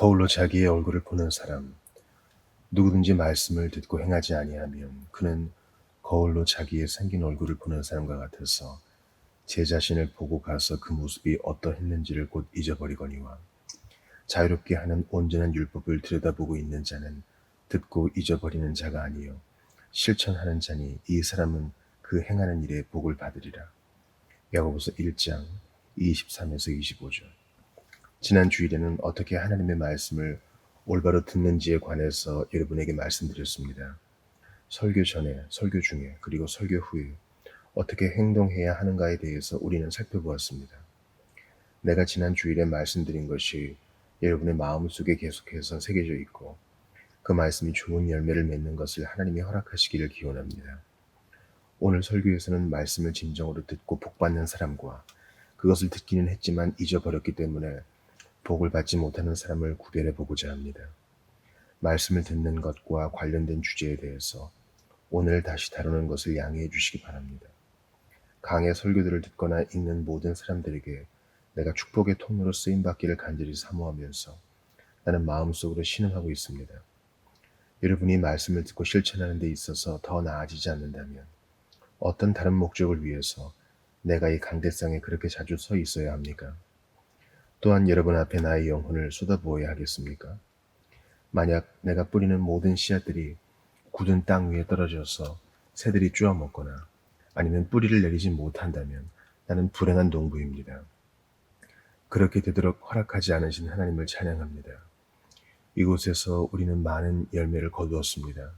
거울로 자기의 얼굴을 보는 사람. 누구든지 말씀을 듣고 행하지 아니하면 그는 거울로 자기의 생긴 얼굴을 보는 사람과 같아서 제 자신을 보고 가서 그 모습이 어떠했는지를 곧 잊어버리거니와, 자유롭게 하는 온전한 율법을 들여다보고 있는 자는 듣고 잊어버리는 자가 아니요 실천하는 자니 이 사람은 그 행하는 일에 복을 받으리라. 야고보서 1장 23에서 25절. 지난 주일에는 어떻게 하나님의 말씀을 올바로 듣는지에 관해서 여러분에게 말씀드렸습니다. 설교 전에, 설교 중에, 그리고 설교 후에 어떻게 행동해야 하는가에 대해서 우리는 살펴보았습니다. 내가 지난 주일에 말씀드린 것이 여러분의 마음속에 계속해서 새겨져 있고 그 말씀이 좋은 열매를 맺는 것을 하나님이 허락하시기를 기원합니다. 오늘 설교에서는 말씀을 진정으로 듣고 복받는 사람과 그것을 듣기는 했지만 잊어버렸기 때문에 복을 받지 못하는 사람을 구별해 보고자 합니다. 말씀을 듣는 것과 관련된 주제에 대해서 오늘 다시 다루는 것을 양해해 주시기 바랍니다. 강의 설교들을 듣거나 읽는 모든 사람들에게 내가 축복의 통로로 쓰임받기를 간절히 사모하면서 나는 마음속으로 신음하고 있습니다. 여러분이 말씀을 듣고 실천하는 데 있어서 더 나아지지 않는다면 어떤 다른 목적을 위해서 내가 이 강대상에 그렇게 자주 서 있어야 합니까? 또한 여러분 앞에 나의 영혼을 쏟아부어야 하겠습니까? 만약 내가 뿌리는 모든 씨앗들이 굳은 땅 위에 떨어져서 새들이 쭈어 먹거나 아니면 뿌리를 내리지 못한다면 나는 불행한 농부입니다. 그렇게 되도록 허락하지 않으신 하나님을 찬양합니다. 이곳에서 우리는 많은 열매를 거두었습니다.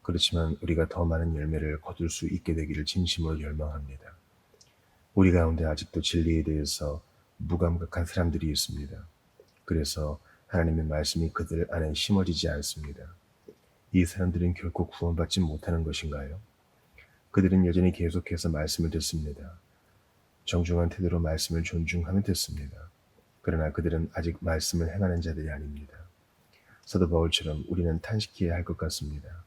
그렇지만 우리가 더 많은 열매를 거둘 수 있게 되기를 진심으로 열망합니다. 우리 가운데 아직도 진리에 대해서 무감각한 사람들이 있습니다. 그래서 하나님의 말씀이 그들 안에 심어지지 않습니다. 이 사람들은 결코 구원받지 못하는 것인가요? 그들은 여전히 계속해서 말씀을 듣습니다. 정중한 태도로 말씀을 존중하면 듣습니다. 그러나 그들은 아직 말씀을 행하는 자들이 아닙니다. 사도 바울처럼 우리는 탄식해야 할 것 같습니다.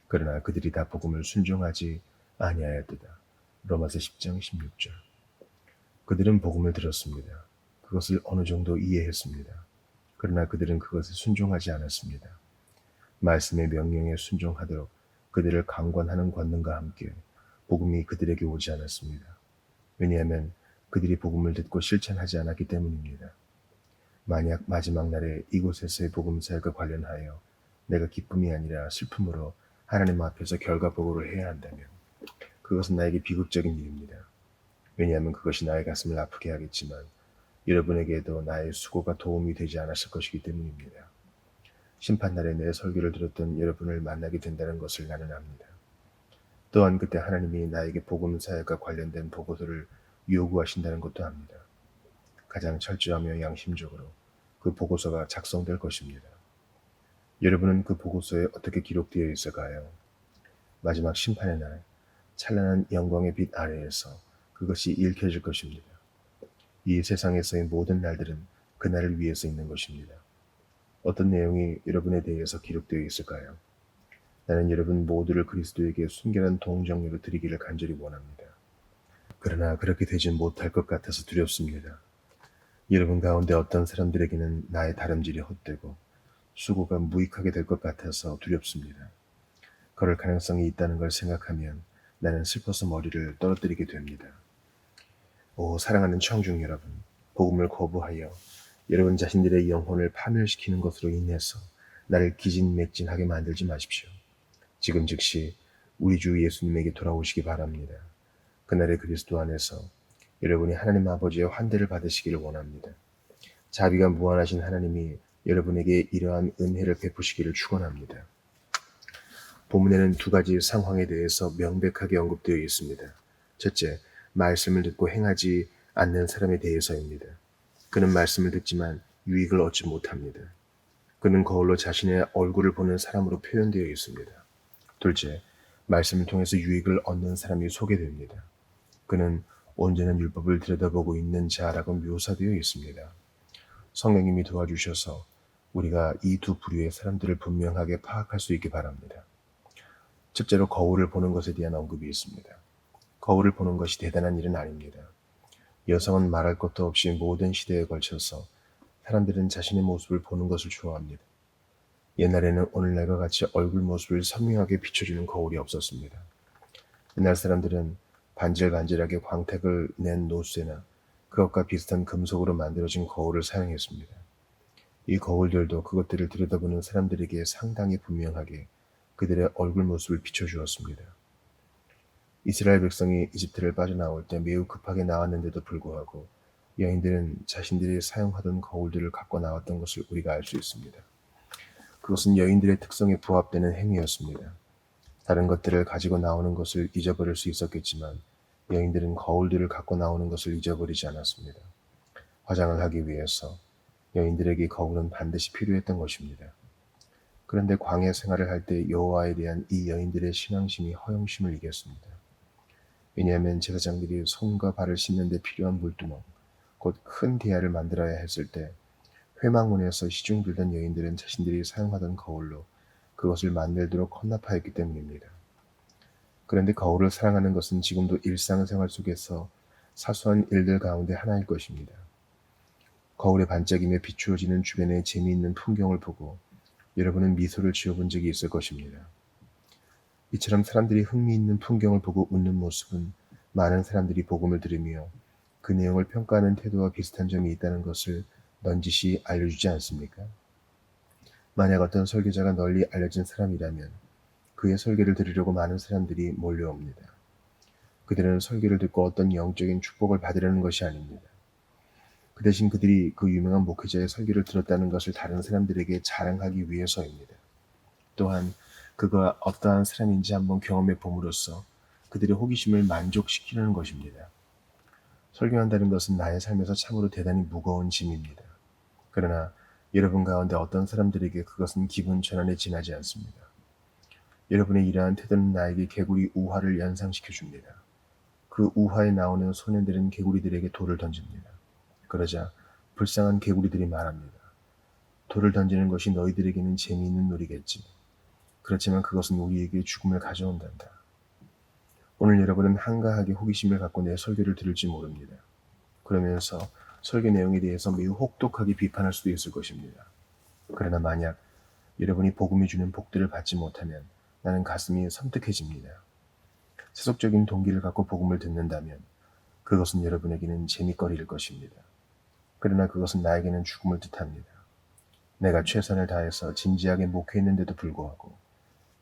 그러나 그들이 다 복음을 순종하지 아니하였도다. 로마서 10장 16절. 그들은 복음을 들었습니다. 그것을 어느 정도 이해했습니다. 그러나 그들은 그것에 순종하지 않았습니다. 말씀의 명령에 순종하도록 그들을 강권하는 권능과 함께 복음이 그들에게 오지 않았습니다. 왜냐하면 그들이 복음을 듣고 실천하지 않았기 때문입니다. 만약 마지막 날에 이곳에서의 복음 사역과 관련하여 내가 기쁨이 아니라 슬픔으로 하나님 앞에서 결과보고를 해야 한다면 그것은 나에게 비극적인 일입니다. 왜냐하면 그것이 나의 가슴을 아프게 하겠지만 여러분에게도 나의 수고가 도움이 되지 않았을 것이기 때문입니다. 심판날에 내 설교를 들었던 여러분을 만나게 된다는 것을 나는 압니다. 또한 그때 하나님이 나에게 복음 사역과 관련된 보고서를 요구하신다는 것도 압니다. 가장 철저하며 양심적으로 그 보고서가 작성될 것입니다. 여러분은 그 보고서에 어떻게 기록되어 있을까요? 마지막 심판의 날, 찬란한 영광의 빛 아래에서 그것이 읽혀질 것입니다. 이 세상에서의 모든 날들은 그날을 위해서 있는 것입니다. 어떤 내용이 여러분에 대해서 기록되어 있을까요? 나는 여러분 모두를 그리스도에게 순결한 동정으로 드리기를 간절히 원합니다. 그러나 그렇게 되지 못할 것 같아서 두렵습니다. 여러분 가운데 어떤 사람들에게는 나의 다름질이 헛되고 수고가 무익하게 될 것 같아서 두렵습니다. 그럴 가능성이 있다는 걸 생각하면 나는 슬퍼서 머리를 떨어뜨리게 됩니다. 오, 사랑하는 청중 여러분, 복음을 거부하여 여러분 자신들의 영혼을 파멸시키는 것으로 인해서 나를 기진맥진하게 만들지 마십시오. 지금 즉시 우리 주 예수님에게 돌아오시기 바랍니다. 그날의 그리스도 안에서 여러분이 하나님 아버지의 환대를 받으시기를 원합니다. 자비가 무한하신 하나님이 여러분에게 이러한 은혜를 베푸시기를 축원합니다. 본문에는 두 가지 상황에 대해서 명백하게 언급되어 있습니다. 첫째, 말씀을 듣고 행하지 않는 사람에 대해서입니다. 그는 말씀을 듣지만 유익을 얻지 못합니다. 그는 거울로 자신의 얼굴을 보는 사람으로 표현되어 있습니다. 둘째, 말씀을 통해서 유익을 얻는 사람이 소개됩니다. 그는 온전한 율법을 들여다보고 있는 자라고 묘사되어 있습니다. 성령님이 도와주셔서 우리가 이 두 부류의 사람들을 분명하게 파악할 수 있기 바랍니다. 첫째로 거울을 보는 것에 대한 언급이 있습니다. 거울을 보는 것이 대단한 일은 아닙니다. 여성은 말할 것도 없이 모든 시대에 걸쳐서 사람들은 자신의 모습을 보는 것을 좋아합니다. 옛날에는 오늘날과 같이 얼굴 모습을 선명하게 비춰주는 거울이 없었습니다. 옛날 사람들은 반질반질하게 광택을 낸 노쇠나 그것과 비슷한 금속으로 만들어진 거울을 사용했습니다. 이 거울들도 그것들을 들여다보는 사람들에게 상당히 분명하게 그들의 얼굴 모습을 비춰주었습니다. 이스라엘 백성이 이집트를 빠져나올 때 매우 급하게 나왔는데도 불구하고 여인들은 자신들이 사용하던 거울들을 갖고 나왔던 것을 우리가 알 수 있습니다. 그것은 여인들의 특성에 부합되는 행위였습니다. 다른 것들을 가지고 나오는 것을 잊어버릴 수 있었겠지만 여인들은 거울들을 갖고 나오는 것을 잊어버리지 않았습니다. 화장을 하기 위해서 여인들에게 거울은 반드시 필요했던 것입니다. 그런데 광야 생활을 할 때 여호와에 대한 이 여인들의 신앙심이 허영심을 이겼습니다. 왜냐하면 제사장들이 손과 발을 씻는 데 필요한 물두멍, 곧 큰 대야를 만들어야 했을 때 회막문에서 시중 들던 여인들은 자신들이 사용하던 거울로 그것을 만들도록 헌납하였기 때문입니다. 그런데 거울을 사랑하는 것은 지금도 일상생활 속에서 사소한 일들 가운데 하나일 것입니다. 거울에 반짝이며 비추어지는 주변의 재미있는 풍경을 보고 여러분은 미소를 지어본 적이 있을 것입니다. 이처럼 사람들이 흥미있는 풍경을 보고 웃는 모습은 많은 사람들이 복음을 들으며 그 내용을 평가하는 태도와 비슷한 점이 있다는 것을 넌지시 알려주지 않습니까? 만약 어떤 설교자가 널리 알려진 사람이라면 그의 설교를 들으려고 많은 사람들이 몰려옵니다. 그들은 설교를 듣고 어떤 영적인 축복을 받으려는 것이 아닙니다. 그 대신 그들이 그 유명한 목회자의 설교를 들었다는 것을 다른 사람들에게 자랑하기 위해서입니다. 또한 그가 어떠한 사람인지 한번 경험해 봄으로써 그들의 호기심을 만족시키려는 것입니다. 설교한다는 것은 나의 삶에서 참으로 대단히 무거운 짐입니다. 그러나 여러분 가운데 어떤 사람들에게 그것은 기분 전환에 지나지 않습니다. 여러분의 이러한 태도는 나에게 개구리 우화를 연상시켜 줍니다. 그 우화에 나오는 소년들은 개구리들에게 돌을 던집니다. 그러자 불쌍한 개구리들이 말합니다. 돌을 던지는 것이 너희들에게는 재미있는 놀이겠지. 그렇지만 그것은 우리에게 죽음을 가져온단다. 오늘 여러분은 한가하게 호기심을 갖고 내 설교를 들을지 모릅니다. 그러면서 설교 내용에 대해서 매우 혹독하게 비판할 수도 있을 것입니다. 그러나 만약 여러분이 복음이 주는 복들을 받지 못하면 나는 가슴이 섬뜩해집니다. 세속적인 동기를 갖고 복음을 듣는다면 그것은 여러분에게는 재미거리일 것입니다. 그러나 그것은 나에게는 죽음을 뜻합니다. 내가 최선을 다해서 진지하게 목회했는데도 불구하고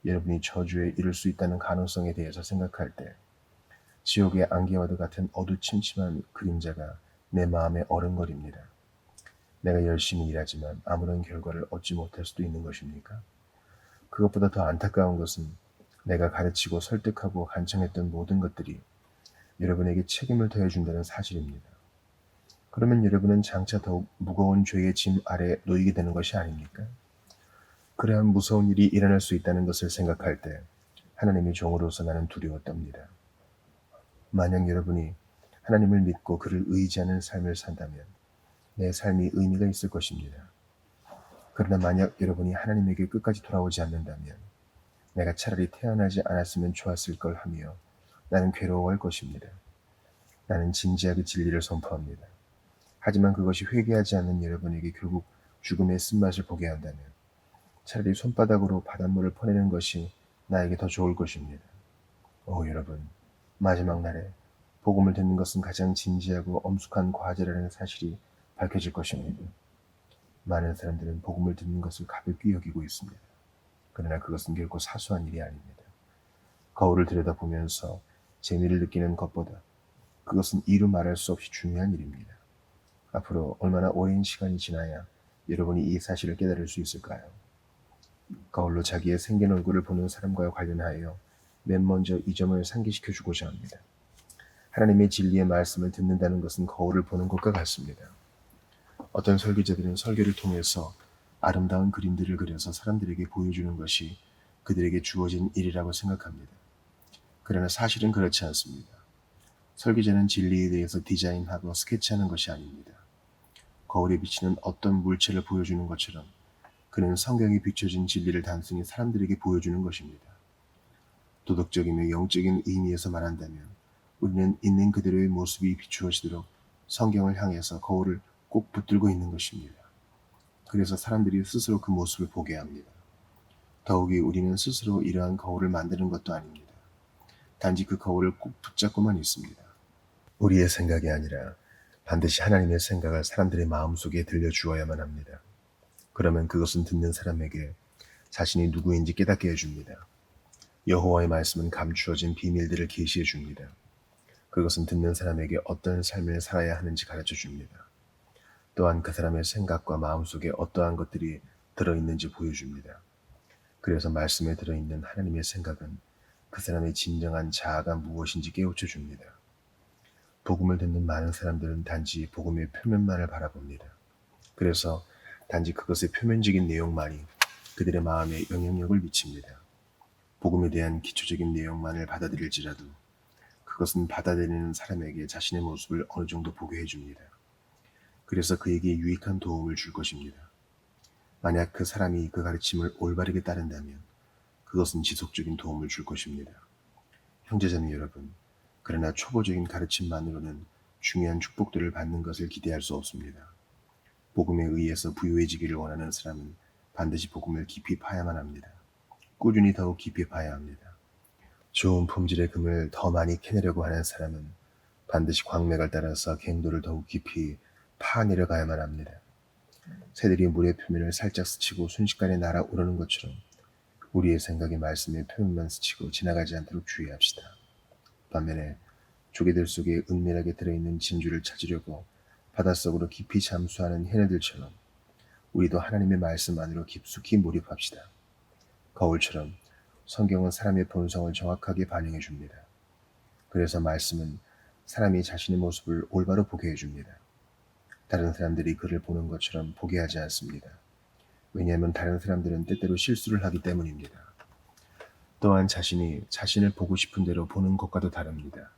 여러분이 저주에 이를 수 있다는 가능성에 대해서 생각할 때 지옥의 안개와도 같은 어두침침한 그림자가 내 마음에 어른거립니다. 내가 열심히 일하지만 아무런 결과를 얻지 못할 수도 있는 것입니까? 그것보다 더 안타까운 것은 내가 가르치고 설득하고 간청했던 모든 것들이 여러분에게 책임을 더해준다는 사실입니다. 그러면 여러분은 장차 더욱 무거운 죄의 짐 아래 놓이게 되는 것이 아닙니까? 그러한 무서운 일이 일어날 수 있다는 것을 생각할 때 하나님의 종으로서 나는 두려워 떱니다. 만약 여러분이 하나님을 믿고 그를 의지하는 삶을 산다면 내 삶이 의미가 있을 것입니다. 그러나 만약 여러분이 하나님에게 끝까지 돌아오지 않는다면 내가 차라리 태어나지 않았으면 좋았을 걸 하며 나는 괴로워할 것입니다. 나는 진지하게 진리를 선포합니다. 하지만 그것이 회개하지 않는 여러분에게 결국 죽음의 쓴맛을 보게 한다면 차라리 손바닥으로 바닷물을 퍼내는 것이 나에게 더 좋을 것입니다. 여러분, 마지막 날에 복음을 듣는 것은 가장 진지하고 엄숙한 과제라는 사실이 밝혀질 것입니다. 많은 사람들은 복음을 듣는 것을 가볍게 여기고 있습니다. 그러나 그것은 결코 사소한 일이 아닙니다. 거울을 들여다보면서 재미를 느끼는 것보다 그것은 이루 말할 수 없이 중요한 일입니다. 앞으로 얼마나 오랜 시간이 지나야 여러분이 이 사실을 깨달을 수 있을까요? 거울로 자기의 생긴 얼굴을 보는 사람과 관련하여 맨 먼저 이 점을 상기시켜 주고자 합니다. 하나님의 진리의 말씀을 듣는다는 것은 거울을 보는 것과 같습니다. 어떤 설교자들은 설교를 통해서 아름다운 그림들을 그려서 사람들에게 보여주는 것이 그들에게 주어진 일이라고 생각합니다. 그러나 사실은 그렇지 않습니다. 설교자는 진리에 대해서 디자인하고 스케치하는 것이 아닙니다. 거울에 비치는 어떤 물체를 보여주는 것처럼 그는 성경에 비춰진 진리를 단순히 사람들에게 보여주는 것입니다. 도덕적이며 영적인 의미에서 말한다면 우리는 있는 그대로의 모습이 비추어지도록 성경을 향해서 거울을 꼭 붙들고 있는 것입니다. 그래서 사람들이 스스로 그 모습을 보게 합니다. 더욱이 우리는 스스로 이러한 거울을 만드는 것도 아닙니다. 단지 그 거울을 꼭 붙잡고만 있습니다. 우리의 생각이 아니라 반드시 하나님의 생각을 사람들의 마음속에 들려주어야만 합니다. 그러면 그것은 듣는 사람에게 자신이 누구인지 깨닫게 해줍니다. 여호와의 말씀은 감추어진 비밀들을 계시해 줍니다. 그것은 듣는 사람에게 어떤 삶을 살아야 하는지 가르쳐 줍니다. 또한 그 사람의 생각과 마음속에 어떠한 것들이 들어있는지 보여줍니다. 그래서 말씀에 들어있는 하나님의 생각은 그 사람의 진정한 자아가 무엇인지 깨우쳐 줍니다. 복음을 듣는 많은 사람들은 단지 복음의 표면만을 바라봅니다. 그래서 단지 그것의 표면적인 내용만이 그들의 마음에 영향력을 미칩니다. 복음에 대한 기초적인 내용만을 받아들일지라도 그것은 받아들이는 사람에게 자신의 모습을 어느 정도 보게 해줍니다. 그래서 그에게 유익한 도움을 줄 것입니다. 만약 그 사람이 그 가르침을 올바르게 따른다면 그것은 지속적인 도움을 줄 것입니다. 형제자매 여러분, 그러나 초보적인 가르침만으로는 중요한 축복들을 받는 것을 기대할 수 없습니다. 복음에 의해서 부유해지기를 원하는 사람은 반드시 복음을 깊이 파야만 합니다. 꾸준히 더욱 깊이 파야 합니다. 좋은 품질의 금을 더 많이 캐내려고 하는 사람은 반드시 광맥을 따라서 갱도를 더욱 깊이 파내려가야만 합니다. 새들이 물의 표면을 살짝 스치고 순식간에 날아오르는 것처럼 우리의 생각이 말씀의 표면만 스치고 지나가지 않도록 주의합시다. 반면에 조개들 속에 은밀하게 들어있는 진주를 찾으려고 바닷속으로 깊이 잠수하는 해녀들처럼 우리도 하나님의 말씀 안으로 깊숙이 몰입합시다. 거울처럼 성경은 사람의 본성을 정확하게 반영해 줍니다. 그래서 말씀은 사람이 자신의 모습을 올바로 보게 해줍니다. 다른 사람들이 그를 보는 것처럼 보게 하지 않습니다. 왜냐하면 다른 사람들은 때때로 실수를 하기 때문입니다. 또한 자신이 자신을 보고 싶은 대로 보는 것과도 다릅니다.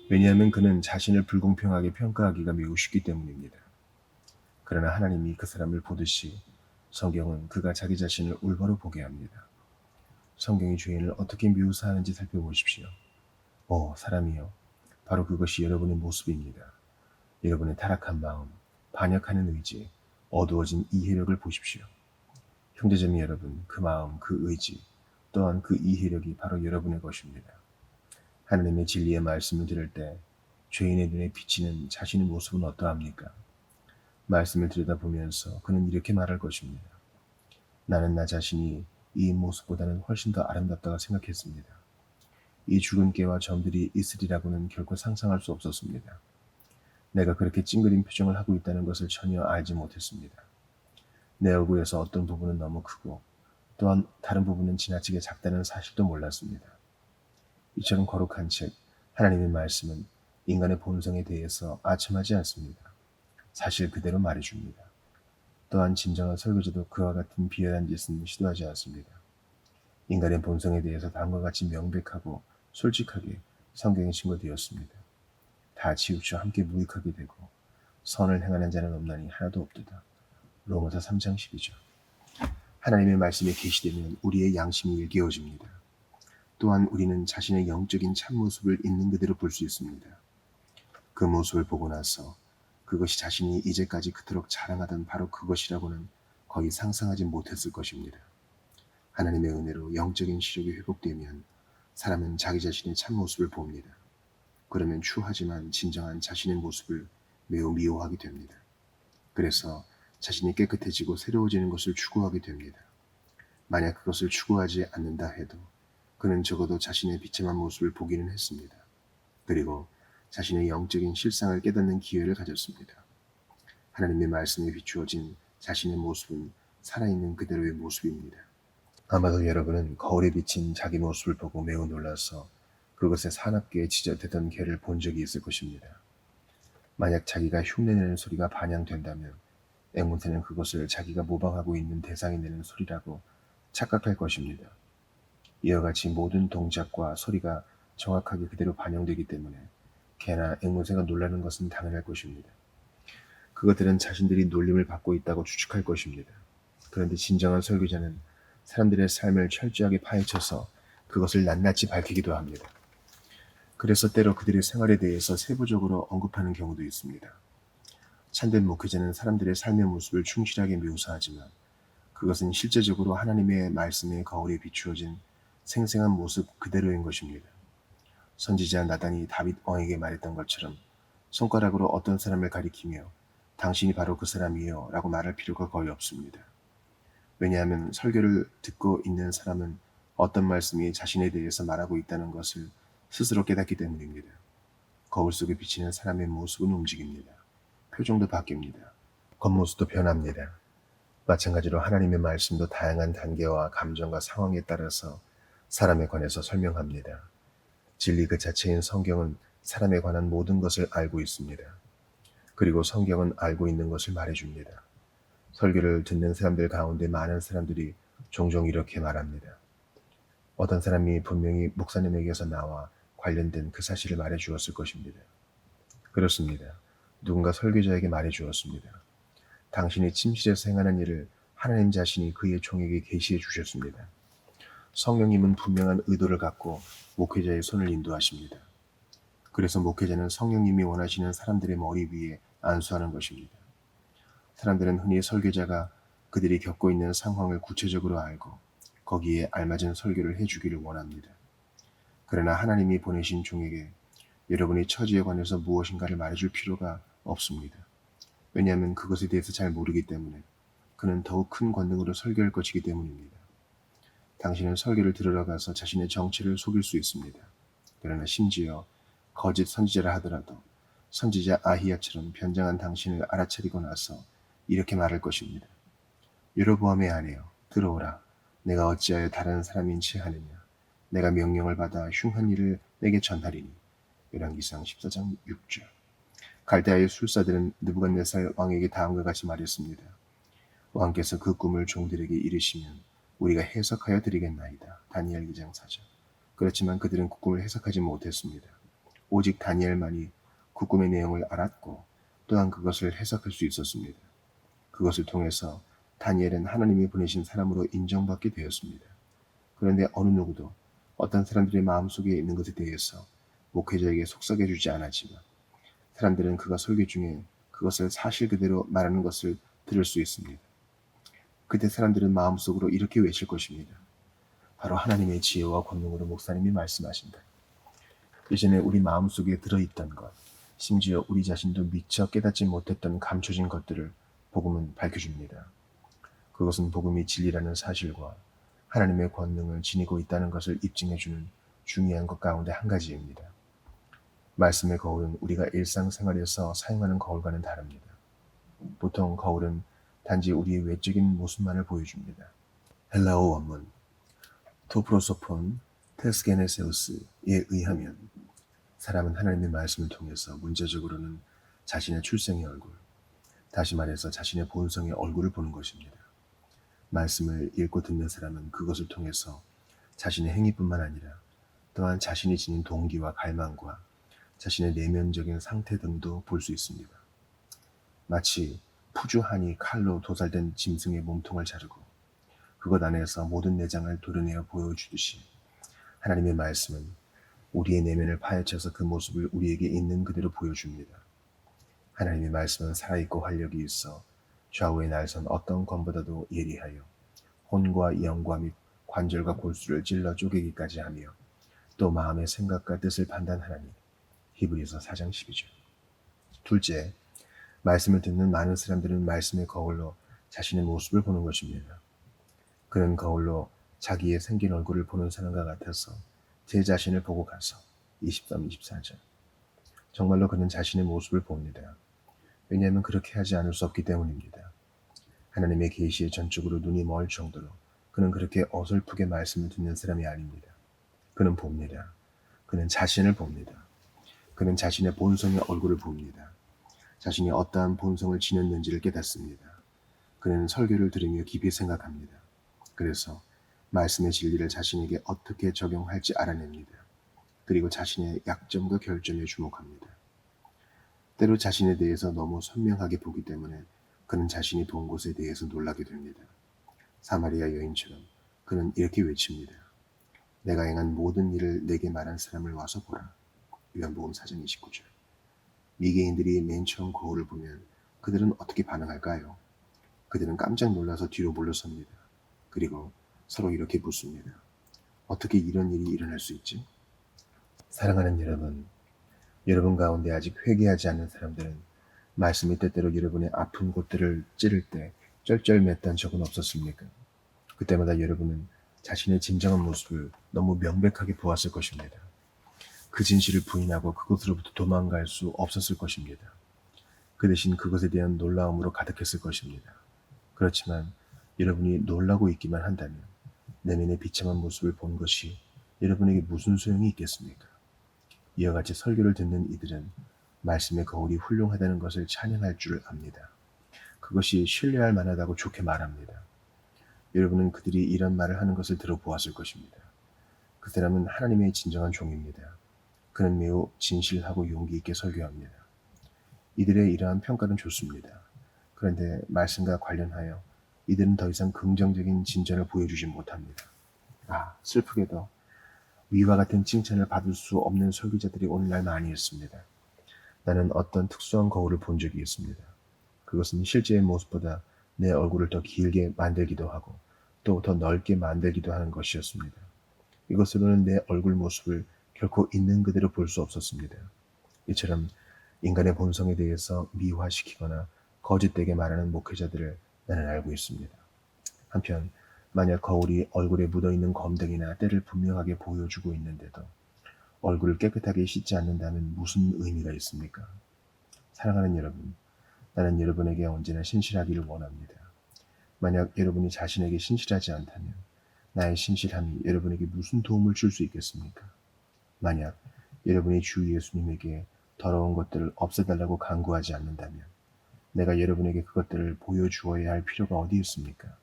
왜냐하면 그는 자신을 불공평하게 평가하기가 매우 쉽기 때문입니다. 그러나 하나님이 그 사람을 보듯이 성경은 그가 자기 자신을 올바로 보게 합니다. 성경이 죄인을 어떻게 묘사하는지 살펴보십시오. 사람이여, 바로 그것이 여러분의 모습입니다. 여러분의 타락한 마음, 반역하는 의지, 어두워진 이해력을 보십시오. 형제자매 여러분, 그 마음, 그 의지, 또한 그 이해력이 바로 여러분의 것입니다. 하나님의 진리의 말씀을 들을 때 죄인의 눈에 비치는 자신의 모습은 어떠합니까? 말씀을 들여다보면서 그는 이렇게 말할 것입니다. 나는 나 자신이 이 모습보다는 훨씬 더 아름답다고 생각했습니다. 이 죽은 깨와 점들이 있으리라고는 결코 상상할 수 없었습니다. 내가 그렇게 찡그린 표정을 하고 있다는 것을 전혀 알지 못했습니다. 내 얼굴에서 어떤 부분은 너무 크고 또한 다른 부분은 지나치게 작다는 사실도 몰랐습니다. 이처럼 거룩한 책, 하나님의 말씀은 인간의 본성에 대해서 아첨하지 않습니다. 사실 그대로 말해줍니다. 또한 진정한 설교자도 그와 같은 비열한 짓은 시도하지 않습니다. 인간의 본성에 대해서 다음과 같이 명백하고 솔직하게 성경에 증거되었습니다. 다 치우쳐 함께 무익하게 되고 선을 행하는 자는 없나니 하나도 없도다. 로마서 3장 12절. 하나님의 말씀이 계시되면 우리의 양심이 일깨워집니다. 또한 우리는 자신의 영적인 참모습을 있는 그대로 볼 수 있습니다. 그 모습을 보고 나서 그것이 자신이 이제까지 그토록 자랑하던 바로 그것이라고는 거의 상상하지 못했을 것입니다. 하나님의 은혜로 영적인 시력이 회복되면 사람은 자기 자신의 참모습을 봅니다. 그러면 추하지만 진정한 자신의 모습을 매우 미워하게 됩니다. 그래서 자신이 깨끗해지고 새로워지는 것을 추구하게 됩니다. 만약 그것을 추구하지 않는다 해도 그는 적어도 자신의 비참한 모습을 보기는 했습니다. 그리고 자신의 영적인 실상을 깨닫는 기회를 가졌습니다. 하나님의 말씀에 비추어진 자신의 모습은 살아있는 그대로의 모습입니다. 아마도 여러분은 거울에 비친 자기 모습을 보고 매우 놀라서 그것에 사납게 지저대던 개를 본 적이 있을 것입니다. 만약 자기가 흉내내는 소리가 반영된다면 앵무새는 그것을 자기가 모방하고 있는 대상이 내는 소리라고 착각할 것입니다. 이와 같이 모든 동작과 소리가 정확하게 그대로 반영되기 때문에 개나 앵무새가 놀라는 것은 당연할 것입니다. 그것들은 자신들이 놀림을 받고 있다고 추측할 것입니다. 그런데 진정한 설교자는 사람들의 삶을 철저하게 파헤쳐서 그것을 낱낱이 밝히기도 합니다. 그래서 때로 그들의 생활에 대해서 세부적으로 언급하는 경우도 있습니다. 참된 목회자는 사람들의 삶의 모습을 충실하게 묘사하지만 그것은 실제적으로 하나님의 말씀의 거울에 비추어진 생생한 모습 그대로인 것입니다. 선지자 나단이 다윗 왕에게 말했던 것처럼 손가락으로 어떤 사람을 가리키며 당신이 바로 그 사람이요 라고 말할 필요가 거의 없습니다. 왜냐하면 설교를 듣고 있는 사람은 어떤 말씀이 자신에 대해서 말하고 있다는 것을 스스로 깨닫기 때문입니다. 거울 속에 비치는 사람의 모습은 움직입니다. 표정도 바뀝니다. 겉모습도 변합니다. 마찬가지로 하나님의 말씀도 다양한 단계와 감정과 상황에 따라서 사람에 관해서 설명합니다. 진리 그 자체인 성경은 사람에 관한 모든 것을 알고 있습니다. 그리고 성경은 알고 있는 것을 말해줍니다. 설교를 듣는 사람들 가운데 많은 사람들이 종종 이렇게 말합니다. 어떤 사람이 분명히 목사님에게서 나와 관련된 그 사실을 말해주었을 것입니다. 그렇습니다. 누군가 설교자에게 말해주었습니다. 당신이 침실에서 행하는 일을 하나님 자신이 그의 종에게 계시해 주셨습니다. 성령님은 분명한 의도를 갖고 목회자의 손을 인도하십니다. 그래서 목회자는 성령님이 원하시는 사람들의 머리 위에 안수하는 것입니다. 사람들은 흔히 설교자가 그들이 겪고 있는 상황을 구체적으로 알고 거기에 알맞은 설교를 해주기를 원합니다. 그러나 하나님이 보내신 종에게 여러분이 처지에 관해서 무엇인가를 말해줄 필요가 없습니다. 왜냐하면 그것에 대해서 잘 모르기 때문에 그는 더욱 큰 권능으로 설교할 것이기 때문입니다. 당신은 설교를 들으러 가서 자신의 정체를 속일 수 있습니다. 그러나 심지어 거짓 선지자라 하더라도 선지자 아히야처럼 변장한 당신을 알아차리고 나서 이렇게 말할 것입니다. 여로보암의 아내여, 들어오라. 내가 어찌하여 다른 사람인 채 하느냐. 내가 명령을 받아 흉한 일을 내게 전하리니. 열왕기상 14장 6절. 갈대아의 술사들은 느부갓네살 왕에게 다음과 같이 말했습니다. 왕께서 그 꿈을 종들에게 이르시면 우리가 해석하여 드리겠나이다. 다니엘 2장 4절. 그렇지만 그들은 그 꿈을 해석하지 못했습니다. 오직 다니엘만이 그 꿈의 내용을 알았고 또한 그것을 해석할 수 있었습니다. 그것을 통해서 다니엘은 하나님이 보내신 사람으로 인정받게 되었습니다. 그런데 어느 누구도 어떤 사람들의 마음속에 있는 것에 대해서 목회자에게 속삭여 주지 않았지만 사람들은 그가 설교 중에 그것을 사실 그대로 말하는 것을 들을 수 있습니다. 그때 사람들은 마음속으로 이렇게 외칠 것입니다. 바로 하나님의 지혜와 권능으로 목사님이 말씀하신다. 이전에 우리 마음속에 들어있던 것, 심지어 우리 자신도 미처 깨닫지 못했던 감춰진 것들을 복음은 밝혀줍니다. 그것은 복음이 진리라는 사실과 하나님의 권능을 지니고 있다는 것을 입증해주는 중요한 것 가운데 한 가지입니다. 말씀의 거울은 우리가 일상생활에서 사용하는 거울과는 다릅니다. 보통 거울은 단지 우리의 외적인 모습만을 보여줍니다. 헬라어 원문 토프로소폰 테스게네세우스에 의하면 사람은 하나님의 말씀을 통해서 문제적으로는 자신의 출생의 얼굴, 다시 말해서 자신의 본성의 얼굴을 보는 것입니다. 말씀을 읽고 듣는 사람은 그것을 통해서 자신의 행위뿐만 아니라 또한 자신이 지닌 동기와 갈망과 자신의 내면적인 상태 등도 볼 수 있습니다. 마치 푸주한이 칼로 도살된 짐승의 몸통을 자르고 그것 안에서 모든 내장을 도려내어 보여주듯이 하나님의 말씀은 우리의 내면을 파헤쳐서 그 모습을 우리에게 있는 그대로 보여줍니다. 하나님의 말씀은 살아있고 활력이 있어 좌우의 날선 어떤 검보다도 예리하여 혼과 영과 및 관절과 골수를 찔러 쪼개기까지 하며 또 마음의 생각과 뜻을 판단하나니. 히브리서 4장 12절. 둘째, 말씀을 듣는 많은 사람들은 말씀의 거울로 자신의 모습을 보는 것입니다. 그는 거울로 자기의 생긴 얼굴을 보는 사람과 같아서 제 자신을 보고 가서 23, 24절. 정말로 그는 자신의 모습을 봅니다. 왜냐하면 그렇게 하지 않을 수 없기 때문입니다. 하나님의 계시에 전적으로 눈이 멀 정도로 그는 그렇게 어설프게 말씀을 듣는 사람이 아닙니다. 그는 봅니다. 그는 자신을 봅니다. 그는 자신의 본성의 얼굴을 봅니다. 자신이 어떠한 본성을 지녔는지를 깨닫습니다. 그는 설교를 들으며 깊이 생각합니다. 그래서 말씀의 진리를 자신에게 어떻게 적용할지 알아냅니다. 그리고 자신의 약점과 결점에 주목합니다. 때로 자신에 대해서 너무 선명하게 보기 때문에 그는 자신이 본 곳에 대해서 놀라게 됩니다. 사마리아 여인처럼 그는 이렇게 외칩니다. 내가 행한 모든 일을 내게 말한 사람을 와서 보라. 요한복음 4장 29절. 미개인들이 맨 처음 거울을 보면 그들은 어떻게 반응할까요? 그들은 깜짝 놀라서 뒤로 물러섭니다. 그리고 서로 이렇게 묻습니다. 어떻게 이런 일이 일어날 수 있지? 사랑하는 여러분, 여러분 가운데 아직 회개하지 않는 사람들은 말씀이 때때로 여러분의 아픈 곳들을 찌를 때 쩔쩔맸던 적은 없었습니까? 그때마다 여러분은 자신의 진정한 모습을 너무 명백하게 보았을 것입니다. 그 진실을 부인하고 그곳으로부터 도망갈 수 없었을 것입니다. 그 대신 그것에 대한 놀라움으로 가득했을 것입니다. 그렇지만 여러분이 놀라고 있기만 한다면 내면의 비참한 모습을 본 것이 여러분에게 무슨 소용이 있겠습니까? 이와 같이 설교를 듣는 이들은 말씀의 거울이 훌륭하다는 것을 찬양할 줄 압니다. 그것이 신뢰할 만하다고 좋게 말합니다. 여러분은 그들이 이런 말을 하는 것을 들어보았을 것입니다. 그 사람은 하나님의 진정한 종입니다. 그는 매우 진실하고 용기 있게 설교합니다. 이들의 이러한 평가는 좋습니다. 그런데 말씀과 관련하여 이들은 더 이상 긍정적인 진전을 보여주지 못합니다. 슬프게도 위와 같은 칭찬을 받을 수 없는 설교자들이 오늘날 많이 있습니다. 나는 어떤 특수한 거울을 본 적이 있습니다. 그것은 실제의 모습보다 내 얼굴을 더 길게 만들기도 하고 또 더 넓게 만들기도 하는 것이었습니다. 이것으로는 내 얼굴 모습을 결코 있는 그대로 볼 수 없었습니다. 이처럼 인간의 본성에 대해서 미화시키거나 거짓되게 말하는 목회자들을 나는 알고 있습니다. 한편 만약 거울이 얼굴에 묻어있는 검댕이나 때를 분명하게 보여주고 있는데도 얼굴을 깨끗하게 씻지 않는다면 무슨 의미가 있습니까? 사랑하는 여러분, 나는 여러분에게 언제나 신실하기를 원합니다. 만약 여러분이 자신에게 신실하지 않다면 나의 신실함이 여러분에게 무슨 도움을 줄 수 있겠습니까? 만약 여러분이 주 예수님에게 더러운 것들을 없애달라고 간구하지 않는다면 내가 여러분에게 그것들을 보여주어야 할 필요가 어디 있습니까?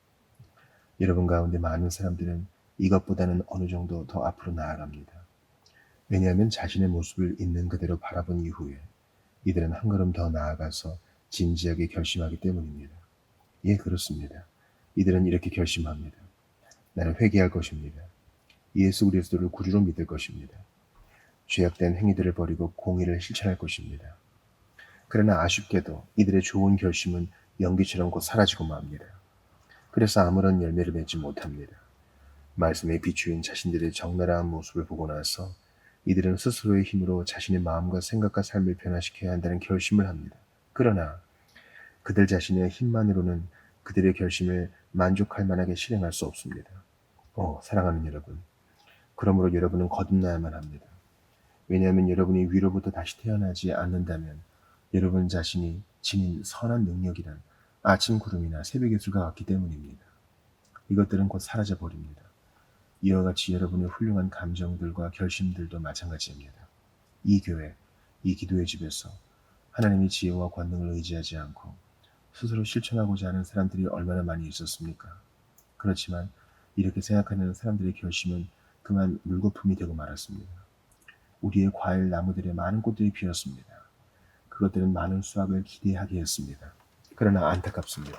여러분 가운데 많은 사람들은 이것보다는 어느 정도 더 앞으로 나아갑니다. 왜냐하면 자신의 모습을 있는 그대로 바라본 이후에 이들은 한 걸음 더 나아가서 진지하게 결심하기 때문입니다. 예, 그렇습니다. 이들은 이렇게 결심합니다. 나는 회개할 것입니다. 예수 그리스도를 구주로 믿을 것입니다. 죄악된 행위들을 버리고 공의를 실천할 것입니다. 그러나 아쉽게도 이들의 좋은 결심은 연기처럼 곧 사라지고 맙니다. 그래서 아무런 열매를 맺지 못합니다. 말씀에 비추인 자신들의 적나라한 모습을 보고 나서 이들은 스스로의 힘으로 자신의 마음과 생각과 삶을 변화시켜야 한다는 결심을 합니다. 그러나 그들 자신의 힘만으로는 그들의 결심을 만족할 만하게 실행할 수 없습니다. 사랑하는 여러분, 그러므로 여러분은 거듭나야만 합니다. 왜냐하면 여러분이 위로부터 다시 태어나지 않는다면 여러분 자신이 지닌 선한 능력이란 아침 구름이나 새벽 예술과 같기 때문입니다. 이것들은 곧 사라져 버립니다. 이와 같이 여러분의 훌륭한 감정들과 결심들도 마찬가지입니다. 이 교회, 이 기도의 집에서 하나님의 지혜와 권능을 의지하지 않고 스스로 실천하고자 하는 사람들이 얼마나 많이 있었습니까? 그렇지만 이렇게 생각하는 사람들의 결심은 그만 물거품이 되고 말았습니다. 우리의 과일 나무들에 많은 꽃들이 피었습니다. 그것들은 많은 수확을 기대하게 했습니다. 그러나 안타깝습니다.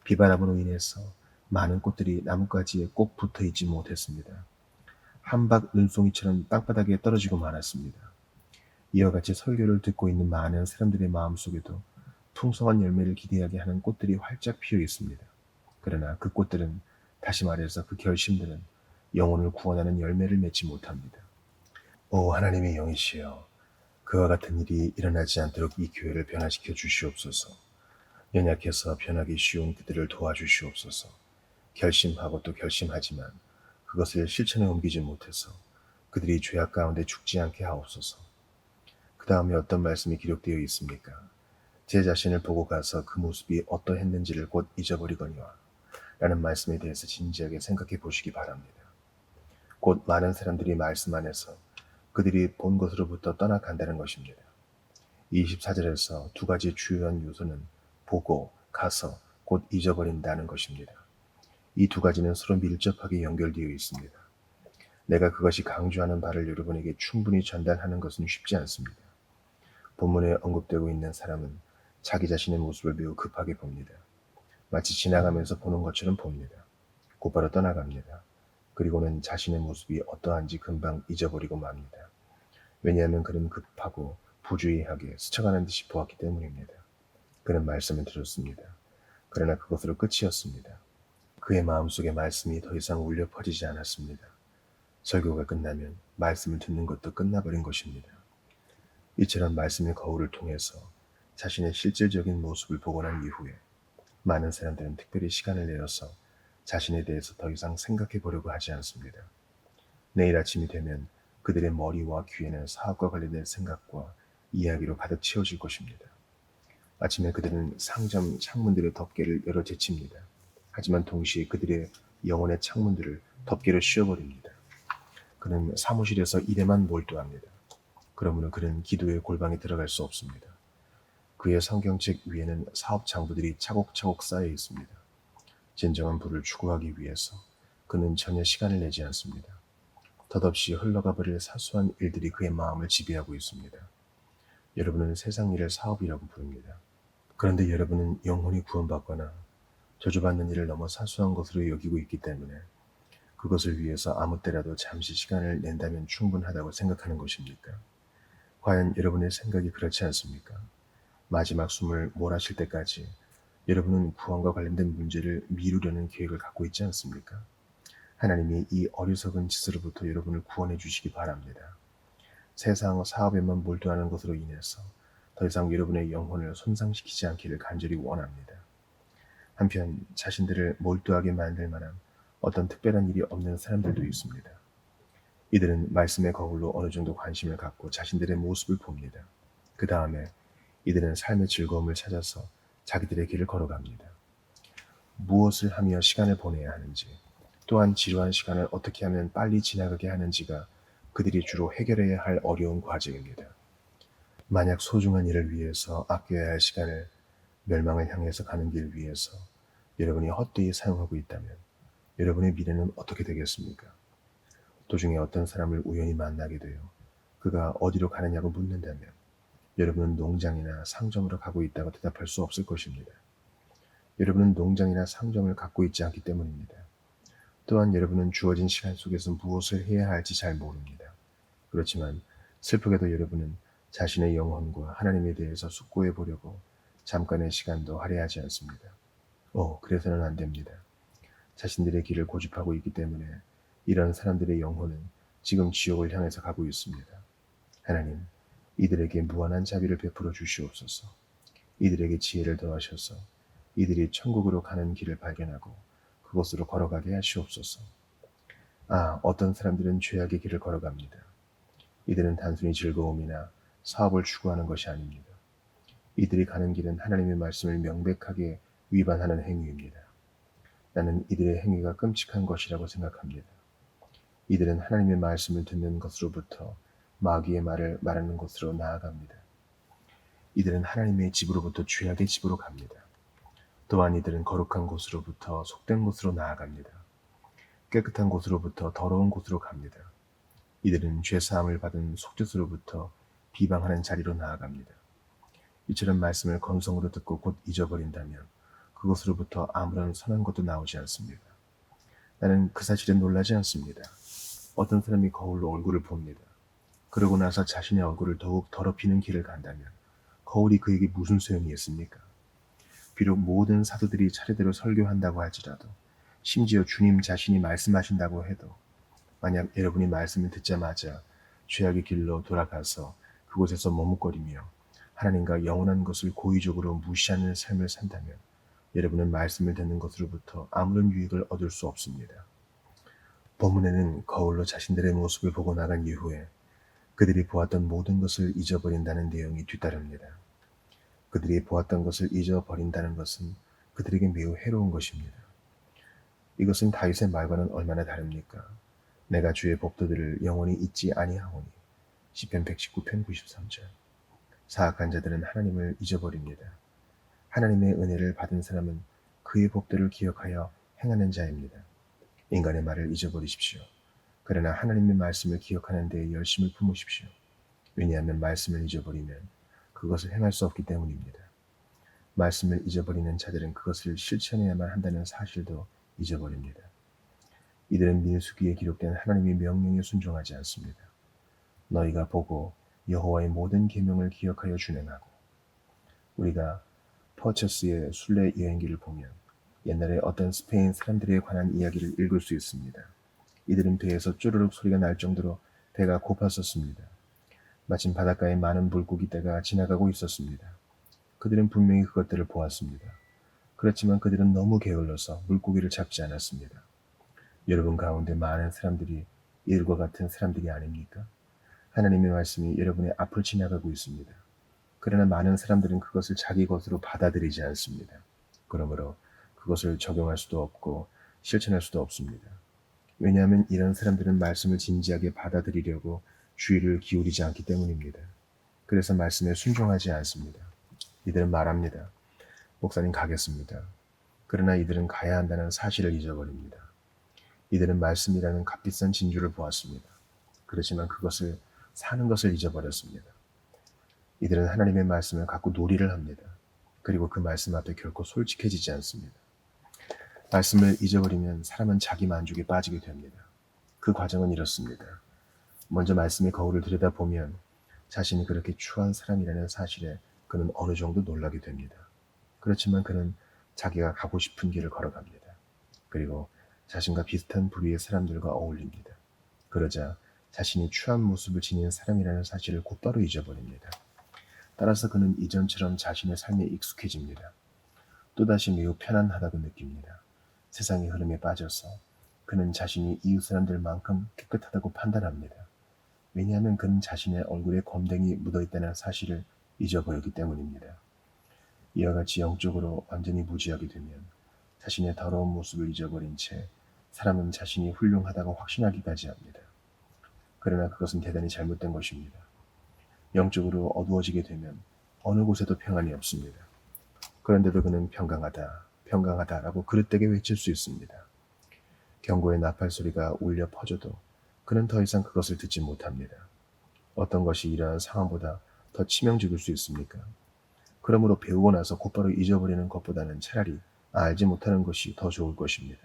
비바람으로 인해서 많은 꽃들이 나뭇가지에 꼭 붙어 있지 못했습니다. 한박 눈송이처럼 땅바닥에 떨어지고 말았습니다. 이와 같이 설교를 듣고 있는 많은 사람들의 마음속에도 풍성한 열매를 기대하게 하는 꽃들이 활짝 피어 있습니다. 그러나 그 꽃들은, 다시 말해서 그 결심들은 영혼을 구원하는 열매를 맺지 못합니다. 오 하나님의 영이시여, 그와 같은 일이 일어나지 않도록 이 교회를 변화시켜 주시옵소서. 연약해서 변하기 쉬운 그들을 도와주시옵소서. 결심하고 또 결심하지만 그것을 실천에 옮기지 못해서 그들이 죄악 가운데 죽지 않게 하옵소서. 그 다음에 어떤 말씀이 기록되어 있습니까? 제 자신을 보고 가서 그 모습이 어떠했는지를 곧 잊어버리거니와 라는 말씀에 대해서 진지하게 생각해 보시기 바랍니다. 곧 많은 사람들이 말씀 안에서 그들이 본 것으로부터 떠나간다는 것입니다. 24절에서 두 가지 주요한 요소는 보고, 가서, 곧 잊어버린다는 것입니다. 이 두 가지는 서로 밀접하게 연결되어 있습니다. 내가 그것이 강조하는 바를 여러분에게 충분히 전달하는 것은 쉽지 않습니다. 본문에 언급되고 있는 사람은 자기 자신의 모습을 매우 급하게 봅니다. 마치 지나가면서 보는 것처럼 봅니다. 곧바로 떠나갑니다. 그리고는 자신의 모습이 어떠한지 금방 잊어버리고 맙니다. 왜냐하면 그는 급하고 부주의하게 스쳐가는 듯이 보았기 때문입니다. 그는 말씀을 들었습니다. 그러나 그것으로 끝이었습니다. 그의 마음속에 말씀이 더 이상 울려 퍼지지 않았습니다. 설교가 끝나면 말씀을 듣는 것도 끝나버린 것입니다. 이처럼 말씀의 거울을 통해서 자신의 실질적인 모습을 보고 난 이후에 많은 사람들은 특별히 시간을 내어서 자신에 대해서 더 이상 생각해 보려고 하지 않습니다. 내일 아침이 되면 그들의 머리와 귀에는 사업과 관련된 생각과 이야기로 가득 채워질 것입니다. 아침에 그들은 상점 창문들의 덮개를 열어 제칩니다. 하지만 동시에 그들의 영혼의 창문들을 덮개로 씌워버립니다. 그는 사무실에서 일에만 몰두합니다. 그러므로 그는 기도의 골방에 들어갈 수 없습니다. 그의 성경책 위에는 사업 장부들이 차곡차곡 쌓여 있습니다. 진정한 부를 추구하기 위해서 그는 전혀 시간을 내지 않습니다. 덧없이 흘러가 버릴 사소한 일들이 그의 마음을 지배하고 있습니다. 여러분은 세상 일을 사업이라고 부릅니다. 그런데 여러분은 영혼이 구원받거나 저주받는 일을 너무 사소한 것으로 여기고 있기 때문에 그것을 위해서 아무 때라도 잠시 시간을 낸다면 충분하다고 생각하는 것입니까? 과연 여러분의 생각이 그렇지 않습니까? 마지막 숨을 몰아쉴 때까지 여러분은 구원과 관련된 문제를 미루려는 계획을 갖고 있지 않습니까? 하나님이 이 어리석은 짓으로부터 여러분을 구원해 주시기 바랍니다. 세상 사업에만 몰두하는 것으로 인해서 더 이상 여러분의 영혼을 손상시키지 않기를 간절히 원합니다. 한편 자신들을 몰두하게 만들 만한 어떤 특별한 일이 없는 사람들도 있습니다. 이들은 말씀의 거울로 어느 정도 관심을 갖고 자신들의 모습을 봅니다. 그 다음에 이들은 삶의 즐거움을 찾아서 자기들의 길을 걸어갑니다. 무엇을 하며 시간을 보내야 하는지, 또한 지루한 시간을 어떻게 하면 빨리 지나가게 하는지가 그들이 주로 해결해야 할 어려운 과제입니다. 만약 소중한 일을 위해서 아껴야 할 시간을 멸망을 향해서 가는 길 위해서 여러분이 헛되이 사용하고 있다면 여러분의 미래는 어떻게 되겠습니까? 도중에 어떤 사람을 우연히 만나게 되어 그가 어디로 가느냐고 묻는다면 여러분은 농장이나 상점으로 가고 있다고 대답할 수 없을 것입니다. 여러분은 농장이나 상점을 갖고 있지 않기 때문입니다. 또한 여러분은 주어진 시간 속에서 무엇을 해야 할지 잘 모릅니다. 그렇지만 슬프게도 여러분은 자신의 영혼과 하나님에 대해서 숙고해 보려고 잠깐의 시간도 할애하지 않습니다. 그래서는 안 됩니다. 자신들의 길을 고집하고 있기 때문에 이런 사람들의 영혼은 지금 지옥을 향해서 가고 있습니다. 하나님, 이들에게 무한한 자비를 베풀어 주시옵소서. 이들에게 지혜를 더하셔서 이들이 천국으로 가는 길을 발견하고 그곳으로 걸어가게 하시옵소서. 어떤 사람들은 죄악의 길을 걸어갑니다. 이들은 단순히 즐거움이나 사업을 추구하는 것이 아닙니다. 이들이 가는 길은 하나님의 말씀을 명백하게 위반하는 행위입니다. 나는 이들의 행위가 끔찍한 것이라고 생각합니다. 이들은 하나님의 말씀을 듣는 것으로부터 마귀의 말을 말하는 것으로 나아갑니다. 이들은 하나님의 집으로부터 죄악의 집으로 갑니다. 또한 이들은 거룩한 곳으로부터 속된 곳으로 나아갑니다. 깨끗한 곳으로부터 더러운 곳으로 갑니다. 이들은 죄사함을 받은 속죄소로부터 비방하는 자리로 나아갑니다. 이처럼 말씀을 건성으로 듣고 곧 잊어버린다면 그것으로부터 아무런 선한 것도 나오지 않습니다. 나는 그 사실에 놀라지 않습니다. 어떤 사람이 거울로 얼굴을 봅니다. 그러고 나서 자신의 얼굴을 더욱 더럽히는 길을 간다면 거울이 그에게 무슨 소용이 있습니까? 비록 모든 사도들이 차례대로 설교한다고 할지라도, 심지어 주님 자신이 말씀하신다고 해도, 만약 여러분이 말씀을 듣자마자 죄악의 길로 돌아가서 그곳에서 머뭇거리며 하나님과 영원한 것을 고의적으로 무시하는 삶을 산다면 여러분은 말씀을 듣는 것으로부터 아무런 유익을 얻을 수 없습니다. 본문에는 거울로 자신들의 모습을 보고 나간 이후에 그들이 보았던 모든 것을 잊어버린다는 내용이 뒤따릅니다. 그들이 보았던 것을 잊어버린다는 것은 그들에게 매우 해로운 것입니다. 이것은 다윗의 말과는 얼마나 다릅니까? 내가 주의 법도들을 영원히 잊지 아니하오니. 시편 119편 93절. 사악한 자들은 하나님을 잊어버립니다. 하나님의 은혜를 받은 사람은 그의 법도를 기억하여 행하는 자입니다. 인간의 말을 잊어버리십시오. 그러나 하나님의 말씀을 기억하는 데에 열심을 품으십시오. 왜냐하면 말씀을 잊어버리면 그것을 행할 수 없기 때문입니다. 말씀을 잊어버리는 자들은 그것을 실천해야만 한다는 사실도 잊어버립니다. 이들은 민수기에 기록된 하나님의 명령에 순종하지 않습니다. 너희가 보고 여호와의 모든 계명을 기억하여 준행하고. 우리가 퍼처스의 순례 여행기를 보면 옛날에 어떤 스페인 사람들에 관한 이야기를 읽을 수 있습니다. 이들은 배에서 쪼르륵 소리가 날 정도로 배가 고팠었습니다. 마침 바닷가에 많은 물고기떼가 지나가고 있었습니다. 그들은 분명히 그것들을 보았습니다. 그렇지만 그들은 너무 게을러서 물고기를 잡지 않았습니다. 여러분 가운데 많은 사람들이 이들과 같은 사람들이 아닙니까? 하나님의 말씀이 여러분의 앞을 지나가고 있습니다. 그러나 많은 사람들은 그것을 자기 것으로 받아들이지 않습니다. 그러므로 그것을 적용할 수도 없고 실천할 수도 없습니다. 왜냐하면 이런 사람들은 말씀을 진지하게 받아들이려고 주의를 기울이지 않기 때문입니다. 그래서 말씀에 순종하지 않습니다. 이들은 말합니다. 목사님 가겠습니다. 그러나 이들은 가야 한다는 사실을 잊어버립니다. 이들은 말씀이라는 값비싼 진주를 보았습니다. 그렇지만 그것을 사는 것을 잊어버렸습니다. 이들은 하나님의 말씀을 갖고 놀이를 합니다. 그리고 그 말씀 앞에 결코 솔직해지지 않습니다. 말씀을 잊어버리면 사람은 자기 만족에 빠지게 됩니다. 그 과정은 이렇습니다. 먼저 말씀의 거울을 들여다보면 자신이 그렇게 추한 사람이라는 사실에 그는 어느 정도 놀라게 됩니다. 그렇지만 그는 자기가 가고 싶은 길을 걸어갑니다. 그리고 자신과 비슷한 부류의 사람들과 어울립니다. 그러자 자신이 추한 모습을 지닌 사람이라는 사실을 곧바로 잊어버립니다. 따라서 그는 이전처럼 자신의 삶에 익숙해집니다. 또다시 매우 편안하다고 느낍니다. 세상의 흐름에 빠져서 그는 자신이 이웃 사람들만큼 깨끗하다고 판단합니다. 왜냐하면 그는 자신의 얼굴에 검댕이 묻어있다는 사실을 잊어버렸기 때문입니다. 이와 같이 영적으로 완전히 무지하게 되면 자신의 더러운 모습을 잊어버린 채 사람은 자신이 훌륭하다고 확신하기까지 합니다. 그러나 그것은 대단히 잘못된 것입니다. 영적으로 어두워지게 되면 어느 곳에도 평안이 없습니다. 그런데도 그는 평강하다, 평강하다라고 그릇되게 외칠 수 있습니다. 경고의 나팔 소리가 울려 퍼져도 그는 더 이상 그것을 듣지 못합니다. 어떤 것이 이러한 상황보다 더 치명적일 수 있습니까? 그러므로 배우고 나서 곧바로 잊어버리는 것보다는 차라리 알지 못하는 것이 더 좋을 것입니다.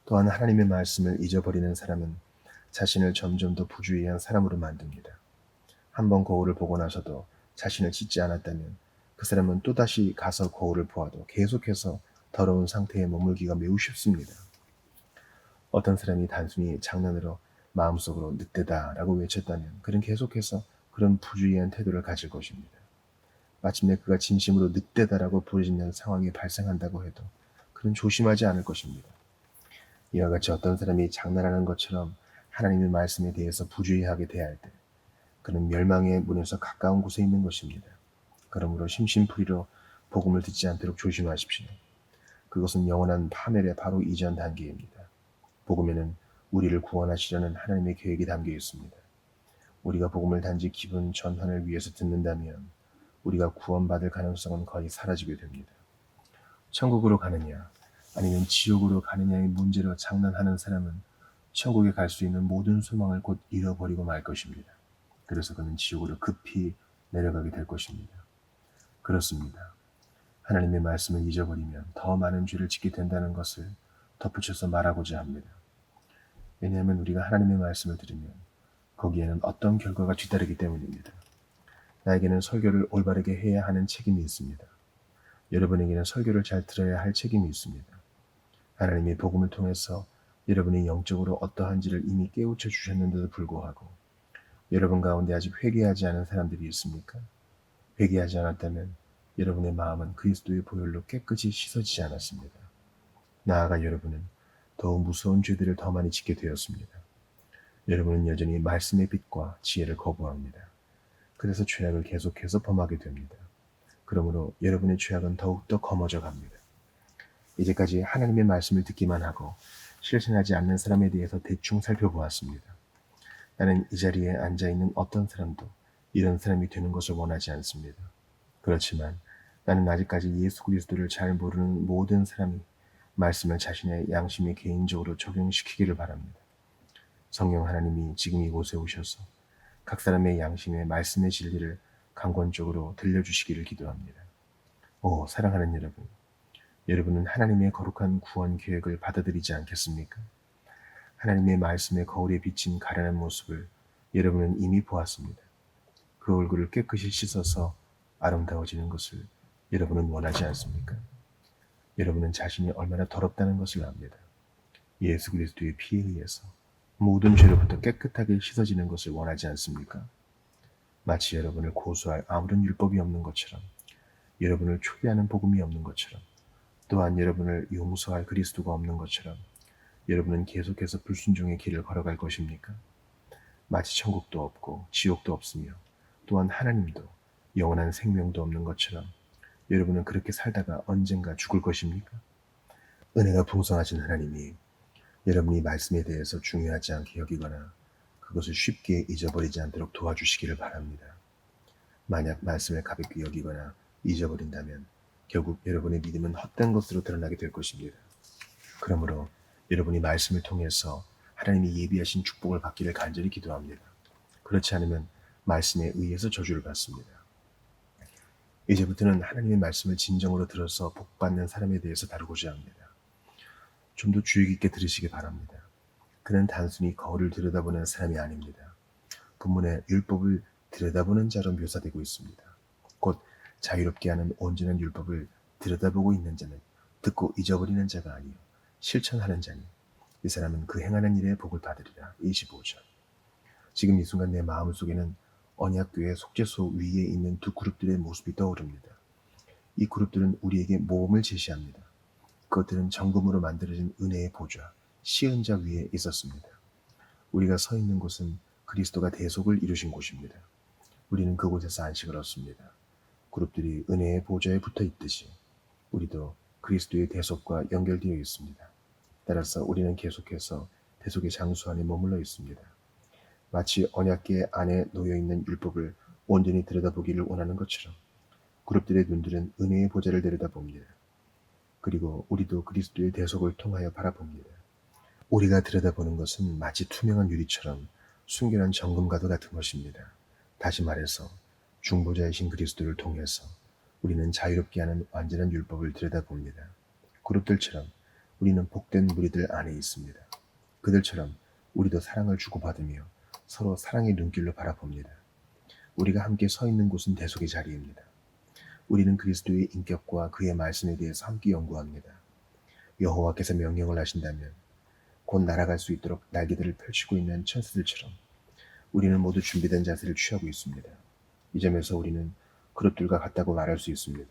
또한 하나님의 말씀을 잊어버리는 사람은 자신을 점점 더 부주의한 사람으로 만듭니다. 한번 거울을 보고 나서도 자신을 씻지 않았다면 그 사람은 또다시 가서 거울을 보아도 계속해서 더러운 상태에 머물기가 매우 쉽습니다. 어떤 사람이 단순히 장난으로 마음속으로 늑대다라고 외쳤다면 그는 계속해서 그런 부주의한 태도를 가질 것입니다. 마침내 그가 진심으로 늑대다라고 부르짖는 상황이 발생한다고 해도 그는 조심하지 않을 것입니다. 이와 같이 어떤 사람이 장난하는 것처럼 하나님의 말씀에 대해서 부주의하게 대할 때 그는 멸망의 문에서 가까운 곳에 있는 것입니다. 그러므로 심심풀이로 복음을 듣지 않도록 조심하십시오. 그것은 영원한 파멸의 바로 이전 단계입니다. 복음에는 우리를 구원하시려는 하나님의 계획이 담겨 있습니다. 우리가 복음을 단지 기분 전환을 위해서 듣는다면 우리가 구원받을 가능성은 거의 사라지게 됩니다. 천국으로 가느냐 아니면 지옥으로 가느냐의 문제로 장난하는 사람은 천국에 갈 수 있는 모든 소망을 곧 잃어버리고 말 것입니다. 그래서 그는 지옥으로 급히 내려가게 될 것입니다. 그렇습니다. 하나님의 말씀을 잊어버리면 더 많은 죄를 짓게 된다는 것을 덧붙여서 말하고자 합니다. 왜냐하면 우리가 하나님의 말씀을 들으면 거기에는 어떤 결과가 뒤따르기 때문입니다. 나에게는 설교를 올바르게 해야 하는 책임이 있습니다. 여러분에게는 설교를 잘 들어야 할 책임이 있습니다. 하나님의 복음을 통해서 여러분이 영적으로 어떠한지를 이미 깨우쳐 주셨는데도 불구하고 여러분 가운데 아직 회개하지 않은 사람들이 있습니까? 회개하지 않았다면 여러분의 마음은 그리스도의 보혈로 깨끗이 씻어지지 않았습니다. 나아가 여러분은 더욱 무서운 죄들을 더 많이 짓게 되었습니다. 여러분은 여전히 말씀의 빛과 지혜를 거부합니다. 그래서 죄악을 계속해서 범하게 됩니다. 그러므로 여러분의 죄악은 더욱더 검어져 갑니다. 이제까지 하나님의 말씀을 듣기만 하고 실천하지 않는 사람에 대해서 대충 살펴보았습니다. 나는 이 자리에 앉아있는 어떤 사람도 이런 사람이 되는 것을 원하지 않습니다. 그렇지만 나는 아직까지 예수 그리스도를 잘 모르는 모든 사람이 말씀을 자신의 양심에 개인적으로 적용시키기를 바랍니다. 성령 하나님이 지금 이곳에 오셔서 각 사람의 양심에 말씀의 진리를 강권적으로 들려주시기를 기도합니다. 오, 사랑하는 여러분, 여러분은 하나님의 거룩한 구원 계획을 받아들이지 않겠습니까? 하나님의 말씀의 거울에 비친 가련한 모습을 여러분은 이미 보았습니다. 그 얼굴을 깨끗이 씻어서 아름다워지는 것을 여러분은 원하지 않습니까? 여러분은 자신이 얼마나 더럽다는 것을 압니다. 예수 그리스도의 피에 의해서 모든 죄로부터 깨끗하게 씻어지는 것을 원하지 않습니까? 마치 여러분을 고소할 아무런 율법이 없는 것처럼, 여러분을 초대하는 복음이 없는 것처럼, 또한 여러분을 용서할 그리스도가 없는 것처럼 여러분은 계속해서 불순종의 길을 걸어갈 것입니까? 마치 천국도 없고 지옥도 없으며 또한 하나님도 영원한 생명도 없는 것처럼 여러분은 그렇게 살다가 언젠가 죽을 것입니까? 은혜가 풍성하신 하나님이 여러분이 말씀에 대해서 중요하지 않게 여기거나 그것을 쉽게 잊어버리지 않도록 도와주시기를 바랍니다. 만약 말씀을 가볍게 여기거나 잊어버린다면 결국 여러분의 믿음은 헛된 것으로 드러나게 될 것입니다. 그러므로 여러분이 말씀을 통해서 하나님이 예비하신 축복을 받기를 간절히 기도합니다. 그렇지 않으면 말씀에 의해서 저주를 받습니다. 이제부터는 하나님의 말씀을 진정으로 들어서 복받는 사람에 대해서 다루고자 합니다. 좀 더 주의 깊게 들으시기 바랍니다. 그는 단순히 거울을 들여다보는 사람이 아닙니다. 본문에 율법을 들여다보는 자로 묘사되고 있습니다. 곧 자유롭게 하는 온전한 율법을 들여다보고 있는 자는 듣고 잊어버리는 자가 아니요 실천하는 자니 이 사람은 그 행하는 일에 복을 받으리라. 25절. 지금 이 순간 내 마음속에는 언약교회 속죄소 위에 있는 두 그룹들의 모습이 떠오릅니다. 이 그룹들은 우리에게 모험을 제시합니다. 그것들은 정금으로 만들어진 은혜의 보좌, 시은자 위에 있었습니다. 우리가 서 있는 곳은 그리스도가 대속을 이루신 곳입니다. 우리는 그곳에서 안식을 얻습니다. 그룹들이 은혜의 보좌에 붙어 있듯이 우리도 그리스도의 대속과 연결되어 있습니다. 따라서 우리는 계속해서 대속의 장수 안에 머물러 있습니다. 마치 언약궤 안에 놓여있는 율법을 온전히 들여다보기를 원하는 것처럼 그룹들의 눈들은 은혜의 보좌를 내려다봅니다. 그리고 우리도 그리스도의 대속을 통하여 바라봅니다. 우리가 들여다보는 것은 마치 투명한 유리처럼 순결한 정금과도 같은 것입니다. 다시 말해서 중보자이신 그리스도를 통해서 우리는 자유롭게 하는 완전한 율법을 들여다봅니다. 그룹들처럼 우리는 복된 무리들 안에 있습니다. 그들처럼 우리도 사랑을 주고받으며 서로 사랑의 눈길로 바라봅니다. 우리가 함께 서 있는 곳은 대속의 자리입니다. 우리는 그리스도의 인격과 그의 말씀에 대해서 함께 연구합니다. 여호와께서 명령을 하신다면 곧 날아갈 수 있도록 날개들을 펼치고 있는 천사들처럼 우리는 모두 준비된 자세를 취하고 있습니다. 이 점에서 우리는 그룹들과 같다고 말할 수 있습니다.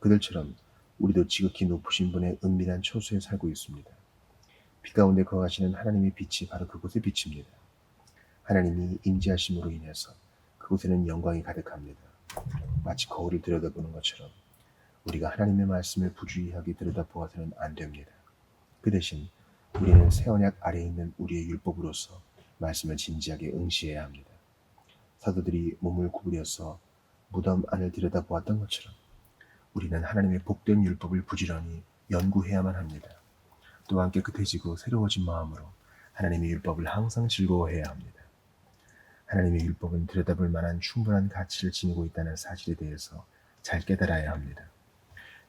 그들처럼 우리도 지극히 높으신 분의 은밀한 처소에 살고 있습니다. 빛 가운데 거하시는 하나님의 빛이 바로 그곳에 비칩니다. 하나님이 임재하심으로 인해서 그곳에는 영광이 가득합니다. 마치 거울을 들여다보는 것처럼 우리가 하나님의 말씀을 부주의하게 들여다보아서는 안 됩니다. 그 대신 우리는 새 언약 아래에 있는 우리의 율법으로서 말씀을 진지하게 응시해야 합니다. 사도들이 몸을 구부려서 무덤 안을 들여다보았던 것처럼 우리는 하나님의 복된 율법을 부지런히 연구해야만 합니다. 또한 깨끗해지고 새로워진 마음으로 하나님의 율법을 항상 즐거워해야 합니다. 하나님의 율법은 들여다볼 만한 충분한 가치를 지니고 있다는 사실에 대해서 잘 깨달아야 합니다.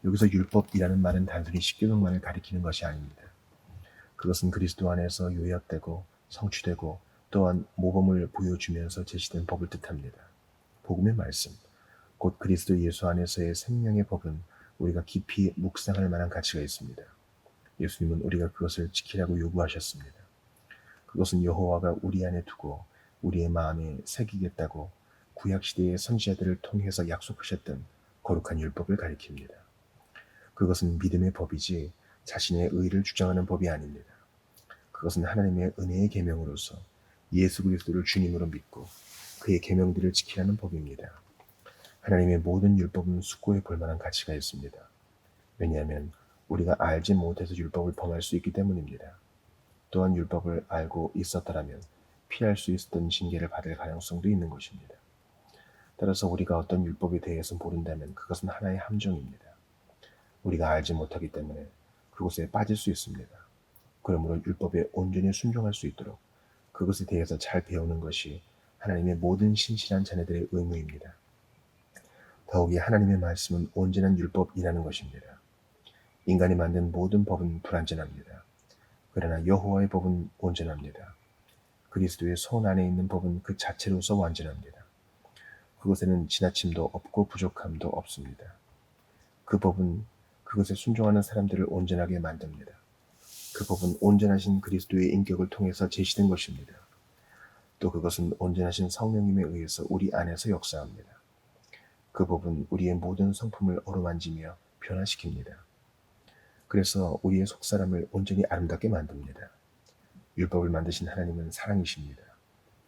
여기서 율법이라는 말은 단순히 십계명만을 가리키는 것이 아닙니다. 그것은 그리스도 안에서 요약되고 성취되고 또한 모범을 보여주면서 제시된 법을 뜻합니다. 복음의 말씀, 곧 그리스도 예수 안에서의 생명의 법은 우리가 깊이 묵상할 만한 가치가 있습니다. 예수님은 우리가 그것을 지키라고 요구하셨습니다. 그것은 여호와가 우리 안에 두고 우리의 마음에 새기겠다고 구약시대의 선지자들을 통해서 약속하셨던 거룩한 율법을 가리킵니다. 그것은 믿음의 법이지 자신의 의를 주장하는 법이 아닙니다. 그것은 하나님의 은혜의 계명으로서 예수 그리스도를 주님으로 믿고 그의 계명들을 지키라는 법입니다. 하나님의 모든 율법은 숙고해 볼 만한 가치가 있습니다. 왜냐하면 우리가 알지 못해서 율법을 범할 수 있기 때문입니다. 또한 율법을 알고 있었더라면 피할 수 있었던 징계를 받을 가능성도 있는 것입니다. 따라서 우리가 어떤 율법에 대해서 모른다면 그것은 하나의 함정입니다. 우리가 알지 못하기 때문에 그곳에 빠질 수 있습니다. 그러므로 율법에 온전히 순종할 수 있도록 그것에 대해서 잘 배우는 것이 하나님의 모든 신실한 자녀들의 의무입니다. 더욱이 하나님의 말씀은 온전한 율법이라는 것입니다. 인간이 만든 모든 법은 불완전합니다. 그러나 여호와의 법은 온전합니다. 그리스도의 손 안에 있는 법은 그 자체로서 완전합니다. 그곳에는 지나침도 없고 부족함도 없습니다. 그 법은 그것에 순종하는 사람들을 온전하게 만듭니다. 그 법은 온전하신 그리스도의 인격을 통해서 제시된 것입니다. 또 그것은 온전하신 성령님에 의해서 우리 안에서 역사합니다. 그 법은 우리의 모든 성품을 어루만지며 변화시킵니다. 그래서 우리의 속사람을 온전히 아름답게 만듭니다. 율법을 만드신 하나님은 사랑이십니다.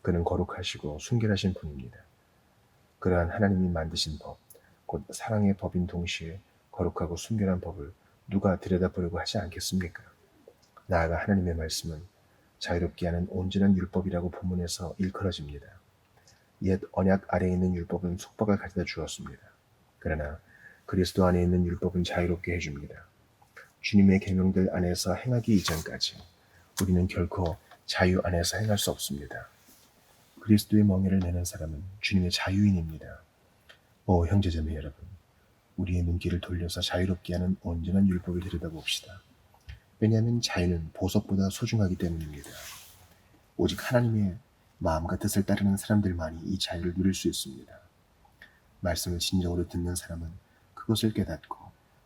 그는 거룩하시고 순결하신 분입니다. 그러한 하나님이 만드신 법, 곧 사랑의 법인 동시에 거룩하고 순결한 법을 누가 들여다보려고 하지 않겠습니까? 나아가 하나님의 말씀은 자유롭게 하는 온전한 율법이라고 본문에서 일컬어집니다. 옛 언약 아래에 있는 율법은 속박을 가져다 주었습니다. 그러나 그리스도 안에 있는 율법은 자유롭게 해줍니다. 주님의 계명들 안에서 행하기 이전까지 우리는 결코 자유 안에서 행할 수 없습니다. 그리스도의 멍에를 내는 사람은 주님의 자유인입니다. 오 형제자매 여러분, 우리의 눈길을 돌려서 자유롭게 하는 온전한 율법을 들여다봅시다. 왜냐하면 자유는 보석보다 소중하기 때문입니다. 오직 하나님의 마음과 뜻을 따르는 사람들만이 이 자유를 누릴 수 있습니다. 말씀을 진정으로 듣는 사람은 그것을 깨닫고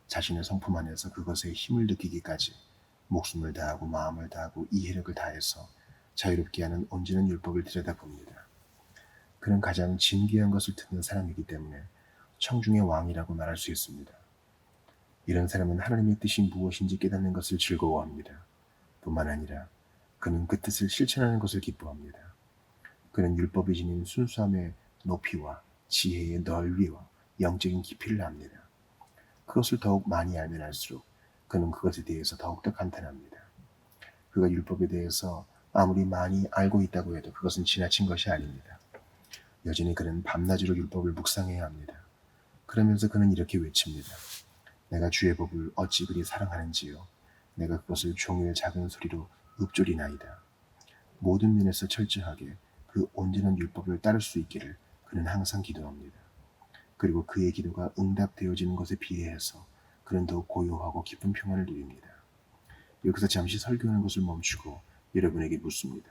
자신의 성품 안에서 그것에 힘을 느끼기까지 목숨을 다하고 마음을 다하고 이해력을 다해서 자유롭게 하는 온전한 율법을 들여다봅니다. 그는 가장 진귀한 것을 듣는 사람이기 때문에 청중의 왕이라고 말할 수 있습니다. 이런 사람은 하나님의 뜻이 무엇인지 깨닫는 것을 즐거워합니다. 뿐만 아니라 그는 그 뜻을 실천하는 것을 기뻐합니다. 그는 율법이 지닌 순수함의 높이와 지혜의 넓이와 영적인 깊이를 압니다. 그것을 더욱 많이 알면 알수록 그는 그것에 대해서 더욱더 감탄합니다. 그가 율법에 대해서 아무리 많이 알고 있다고 해도 그것은 지나친 것이 아닙니다. 여전히 그는 밤낮으로 율법을 묵상해야 합니다. 그러면서 그는 이렇게 외칩니다. 내가 주의 법을 어찌 그리 사랑하는지요. 내가 그것을 종일 작은 소리로 읊조리나이다. 모든 면에서 철저하게 그 온전한 율법을 따를 수 있기를 그는 항상 기도합니다. 그리고 그의 기도가 응답되어지는 것에 비례해서 그는 더욱 고요하고 깊은 평안을 누립니다. 여기서 잠시 설교하는 것을 멈추고 여러분에게 묻습니다.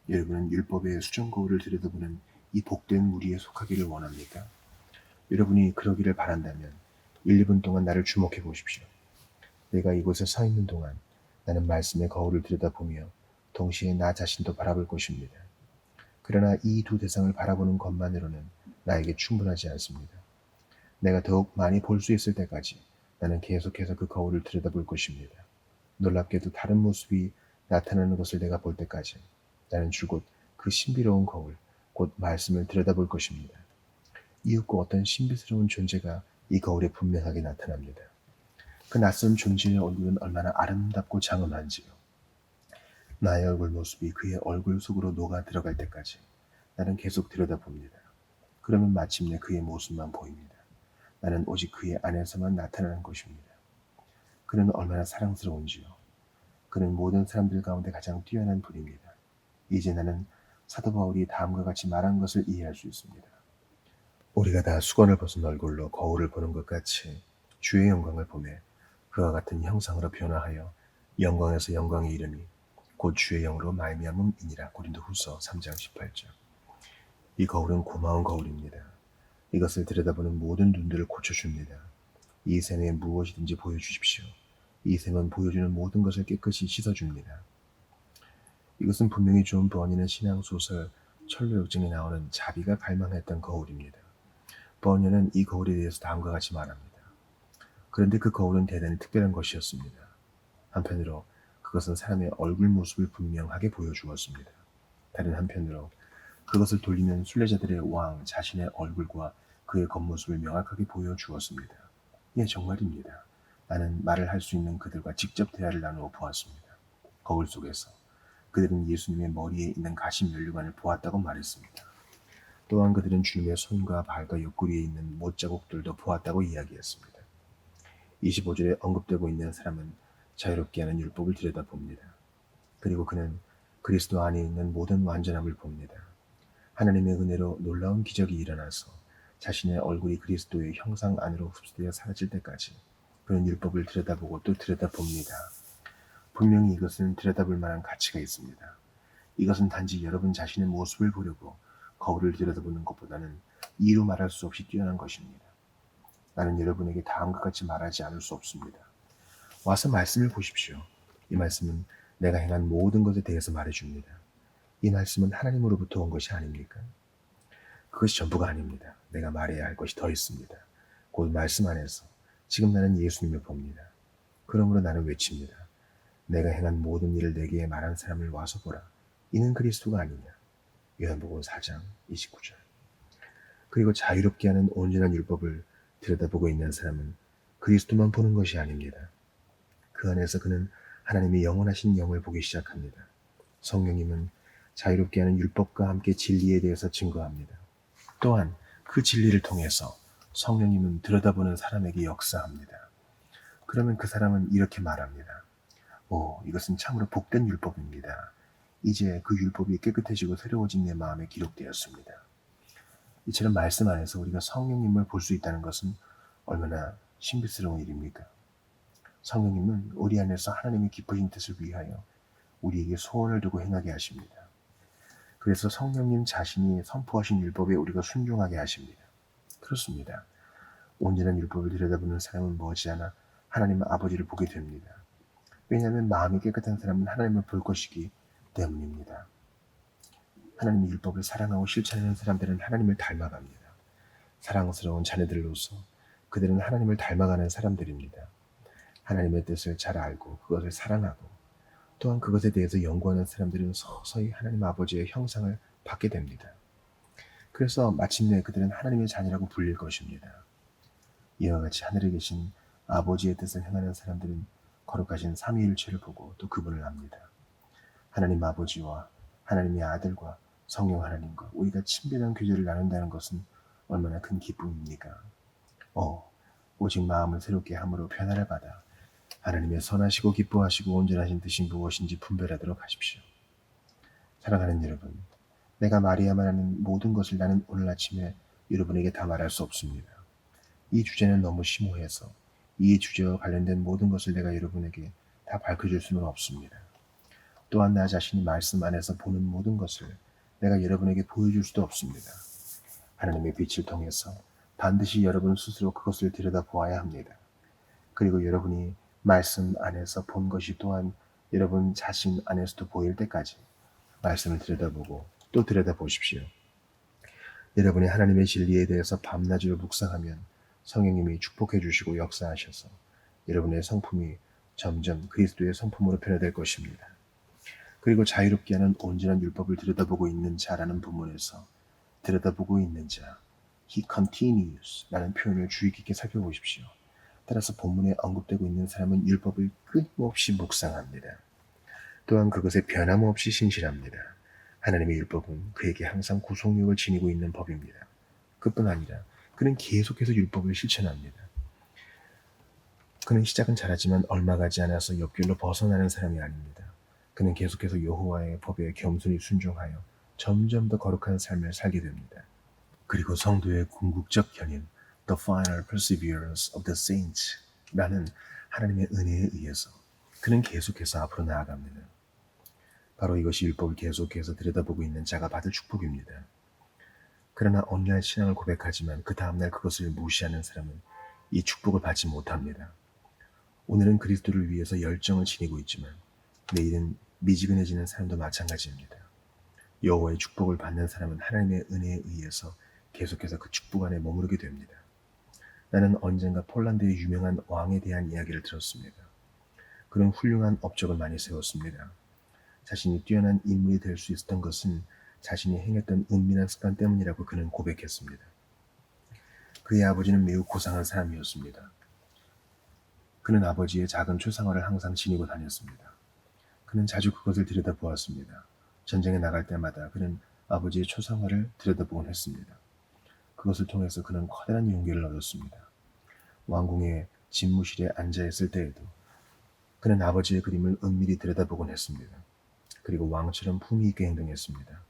여러분은 율법의 수정 거울을 들여다보는 이 복된 무리에 속하기를 원합니까? 여러분이 그러기를 바란다면 1, 2분 동안 나를 주목해 보십시오. 내가 이곳에 서 있는 동안 나는 말씀의 거울을 들여다보며 동시에 나 자신도 바라볼 것입니다. 그러나 이 두 대상을 바라보는 것만으로는 나에게 충분하지 않습니다. 내가 더욱 많이 볼 수 있을 때까지 나는 계속해서 그 거울을 들여다볼 것입니다. 놀랍게도 다른 모습이 나타나는 것을 내가 볼 때까지 나는 줄곧 그 신비로운 거울, 곧 말씀을 들여다볼 것입니다. 이윽고 어떤 신비스러운 존재가 이 거울에 분명하게 나타납니다. 그 낯선 존재의 얼굴은 얼마나 아름답고 장엄한지요. 나의 얼굴 모습이 그의 얼굴 속으로 녹아 들어갈 때까지 나는 계속 들여다봅니다. 그러면 마침내 그의 모습만 보입니다. 나는 오직 그의 안에서만 나타나는 것입니다. 그는 얼마나 사랑스러운지요. 그는 모든 사람들 가운데 가장 뛰어난 분입니다. 이제 나는 사도 바울이 다음과 같이 말한 것을 이해할 수 있습니다. 우리가 다 수건을 벗은 얼굴로 거울을 보는 것 같이 주의 영광을 보매 그와 같은 형상으로 변화하여 영광에서 영광에 이르니 곧 주의 영으로 말미암음이니라. 고린도후서 3장 18절. 이 거울은 고마운 거울입니다. 이것을 들여다보는 모든 눈들을 고쳐줍니다. 이 샘에 무엇이든지 보여주십시오. 이 샘은 보여주는 모든 것을 깨끗이 씻어줍니다. 이것은 분명히 존 버니는 신앙소설 철로역정에 나오는 자비가 갈망했던 거울입니다. 버니는 이 거울에 대해서 다음과 같이 말합니다. 그런데 그 거울은 대단히 특별한 것이었습니다. 한편으로 그것은 사람의 얼굴 모습을 분명하게 보여주었습니다. 다른 한편으로 그것을 돌리면 순례자들의 왕 자신의 얼굴과 그의 겉모습을 명확하게 보여주었습니다. 예, 정말입니다. 나는 말을 할 수 있는 그들과 직접 대화를 나누어 보았습니다. 거울 속에서 그들은 예수님의 머리에 있는 가시 면류관을 보았다고 말했습니다. 또한 그들은 주님의 손과 발과 옆구리에 있는 못자국들도 보았다고 이야기했습니다. 25절에 언급되고 있는 사람은 자유롭게 하는 율법을 들여다봅니다. 그리고 그는 그리스도 안에 있는 모든 완전함을 봅니다. 하나님의 은혜로 놀라운 기적이 일어나서 자신의 얼굴이 그리스도의 형상 안으로 흡수되어 사라질 때까지 그는 율법을 들여다보고 또 들여다봅니다. 분명히 이것은 들여다볼 만한 가치가 있습니다. 이것은 단지 여러분 자신의 모습을 보려고 거울을 들여다보는 것보다는 이루 말할 수 없이 뛰어난 것입니다. 나는 여러분에게 다음과 같이 말하지 않을 수 없습니다. 와서 말씀을 보십시오. 이 말씀은 내가 행한 모든 것에 대해서 말해줍니다. 이 말씀은 하나님으로부터 온 것이 아닙니까? 그것이 전부가 아닙니다. 내가 말해야 할 것이 더 있습니다. 곧 말씀 안에서 지금 나는 예수님을 봅니다. 그러므로 나는 외칩니다. 내가 행한 모든 일을 내게 말한 사람을 와서 보라. 이는 그리스도가 아니냐. 요한복음 4장 29절. 그리고 자유롭게 하는 온전한 율법을 들여다보고 있는 사람은 그리스도만 보는 것이 아닙니다. 그 안에서 그는 하나님의 영원하신 영을 보기 시작합니다. 성령님은 자유롭게 하는 율법과 함께 진리에 대해서 증거합니다. 또한 그 진리를 통해서 성령님은 들여다보는 사람에게 역사합니다. 그러면 그 사람은 이렇게 말합니다. 이것은 참으로 복된 율법입니다. 이제 그 율법이 깨끗해지고 새로워진 내 마음에 기록되었습니다. 이처럼 말씀 안에서 우리가 성령님을 볼 수 있다는 것은 얼마나 신비스러운 일입니까? 성령님은 우리 안에서 하나님의 기쁘신 뜻을 위하여 우리에게 소원을 두고 행하게 하십니다. 그래서 성령님 자신이 선포하신 율법에 우리가 순종하게 하십니다. 그렇습니다. 온전한 율법을 들여다보는 사람은 머지않아 하나님 아버지를 보게 됩니다. 왜냐하면 마음이 깨끗한 사람은 하나님을 볼 것이기 때문입니다. 하나님의 율법을 사랑하고 실천하는 사람들은 하나님을 닮아갑니다. 사랑스러운 자녀들로서 그들은 하나님을 닮아가는 사람들입니다. 하나님의 뜻을 잘 알고 그것을 사랑하고 또한 그것에 대해서 연구하는 사람들은 서서히 하나님 아버지의 형상을 받게 됩니다. 그래서 마침내 그들은 하나님의 자녀라고 불릴 것입니다. 이와 같이 하늘에 계신 아버지의 뜻을 행하는 사람들은 거룩하신 삼위일체를 보고 또 그분을 압니다. 하나님 아버지와 하나님의 아들과 성령 하나님과 우리가 친밀한 교제를 나눈다는 것은 얼마나 큰 기쁨입니까? 오직 마음을 새롭게 함으로 변화를 받아 하나님의 선하시고 기뻐하시고 온전하신 뜻이 무엇인지 분별하도록 하십시오. 사랑하는 여러분, 내가 말해야만 하는 모든 것을 나는 오늘 아침에 여러분에게 다 말할 수 없습니다. 이 주제는 너무 심오해서 이 주제와 관련된 모든 것을 내가 여러분에게 다 밝혀줄 수는 없습니다. 또한 나 자신이 말씀 안에서 보는 모든 것을 내가 여러분에게 보여줄 수도 없습니다. 하나님의 빛을 통해서 반드시 여러분 스스로 그것을 들여다보아야 합니다. 그리고 여러분이 말씀 안에서 본 것이 또한 여러분 자신 안에서도 보일 때까지 말씀을 들여다보고 또 들여다보십시오. 여러분이 하나님의 진리에 대해서 밤낮으로 묵상하면 성령님이 축복해 주시고 역사하셔서 여러분의 성품이 점점 그리스도의 성품으로 변화될 것입니다. 그리고 자유롭게 하는 온전한 율법을 들여다보고 있는 자라는 부문에서 들여다보고 있는 자, he continues 라는 표현을 주의 깊게 살펴보십시오. 따라서 본문에 언급되고 있는 사람은 율법을 끊임없이 묵상합니다. 또한 그것에 변함없이 신실합니다. 하나님의 율법은 그에게 항상 구속력을 지니고 있는 법입니다. 그뿐 아니라 그는 계속해서 율법을 실천합니다. 그는 시작은 잘하지만 얼마 가지 않아서 옆길로 벗어나는 사람이 아닙니다. 그는 계속해서 여호와의 법에 겸손히 순종하여 점점 더 거룩한 삶을 살게 됩니다. 그리고 성도의 궁극적 견인 The final perseverance of the saints 라는 하나님의 은혜에 의해서 그는 계속해서 앞으로 나아갑니다. 바로 이것이 율법을 계속해서 들여다보고 있는 자가 받을 축복입니다. 그러나 어느 날 신앙을 고백하지만 그 다음날 그것을 무시하는 사람은 이 축복을 받지 못합니다. 오늘은 그리스도를 위해서 열정을 지니고 있지만 내일은 미지근해지는 사람도 마찬가지입니다. 여호와의 축복을 받는 사람은 하나님의 은혜에 의해서 계속해서 그 축복 안에 머무르게 됩니다. 나는 언젠가 폴란드의 유명한 왕에 대한 이야기를 들었습니다. 그는 훌륭한 업적을 많이 세웠습니다. 자신이 뛰어난 인물이 될 수 있었던 것은 자신이 행했던 은밀한 습관 때문이라고 그는 고백했습니다. 그의 아버지는 매우 고상한 사람이었습니다. 그는 아버지의 작은 초상화를 항상 지니고 다녔습니다. 그는 자주 그것을 들여다보았습니다. 전쟁에 나갈 때마다 그는 아버지의 초상화를 들여다보곤 했습니다. 그것을 통해서 그는 커다란 용기를 얻었습니다. 왕궁의 집무실에 앉아있을 때에도 그는 아버지의 그림을 은밀히 들여다보곤 했습니다. 그리고 왕처럼 품위 있게 행동했습니다.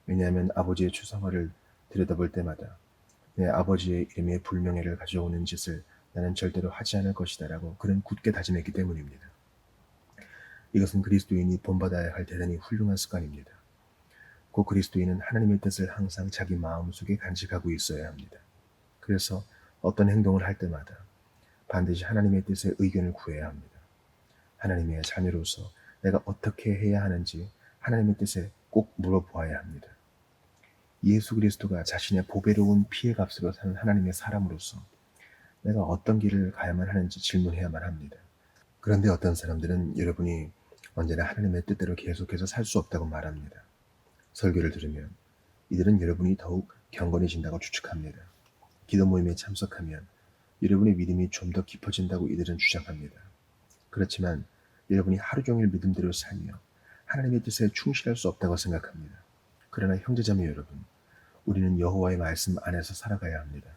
왜냐하면 아버지의 초상화를 들여다볼 때마다 내 아버지의 이름에 불명예를 가져오는 짓을 나는 절대로 하지 않을 것이다 라고 그는 굳게 다짐했기 때문입니다. 이것은 그리스도인이 본받아야 할 대단히 훌륭한 습관입니다. 그리스도인은 하나님의 뜻을 항상 자기 마음속에 간직하고 있어야 합니다. 그래서 어떤 행동을 할 때마다 반드시 하나님의 뜻의 의견을 구해야 합니다. 하나님의 자녀로서 내가 어떻게 해야 하는지 하나님의 뜻에 꼭 물어보아야 합니다. 예수 그리스도가 자신의 보배로운 피의 값으로 사는 하나님의 사람으로서 내가 어떤 길을 가야만 하는지 질문해야만 합니다. 그런데 어떤 사람들은 여러분이 언제나 하나님의 뜻대로 계속해서 살 수 없다고 말합니다. 설교를 들으면 이들은 여러분이 더욱 경건해진다고 추측합니다. 기도 모임에 참석하면 여러분의 믿음이 좀 더 깊어진다고 이들은 주장합니다. 그렇지만 여러분이 하루 종일 믿음대로 살며 하나님의 뜻에 충실할 수 없다고 생각합니다. 그러나 형제자매 여러분, 우리는 여호와의 말씀 안에서 살아가야 합니다.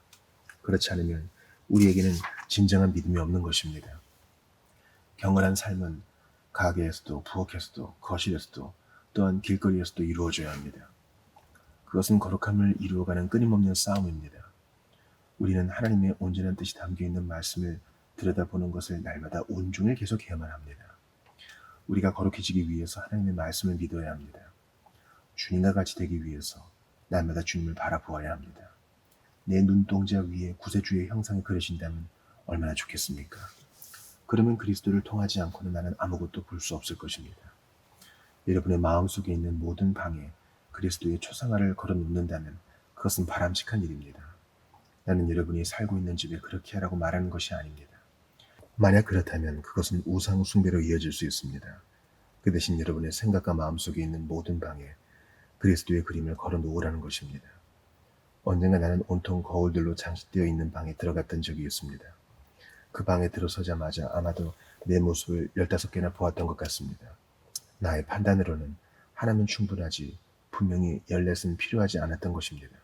그렇지 않으면 우리에게는 진정한 믿음이 없는 것입니다. 경건한 삶은 가게에서도 부엌에서도 거실에서도 또한 길거리에서도 이루어져야 합니다. 그것은 거룩함을 이루어가는 끊임없는 싸움입니다. 우리는 하나님의 온전한 뜻이 담겨있는 말씀을 들여다보는 것을 날마다 온종일 계속해야만 합니다. 우리가 거룩해지기 위해서 하나님의 말씀을 믿어야 합니다. 주님과 같이 되기 위해서 날마다 주님을 바라보아야 합니다. 내 눈동자 위에 구세주의 형상이 그려진다면 얼마나 좋겠습니까? 그러면 그리스도를 통하지 않고는 나는 아무것도 볼 수 없을 것입니다. 여러분의 마음속에 있는 모든 방에 그리스도의 초상화를 걸어놓는다면 그것은 바람직한 일입니다. 나는 여러분이 살고 있는 집에 그렇게 하라고 말하는 것이 아닙니다. 만약 그렇다면 그것은 우상 숭배로 이어질 수 있습니다. 그 대신 여러분의 생각과 마음속에 있는 모든 방에 그리스도의 그림을 걸어 놓으라는 것입니다. 언젠가 나는 온통 거울들로 장식되어 있는 방에 들어갔던 적이 있습니다. 그 방에 들어서자마자 아마도 내 모습을 15개나 보았던 것 같습니다. 나의 판단으로는 하나면 충분하지 분명히 14은 필요하지 않았던 것입니다.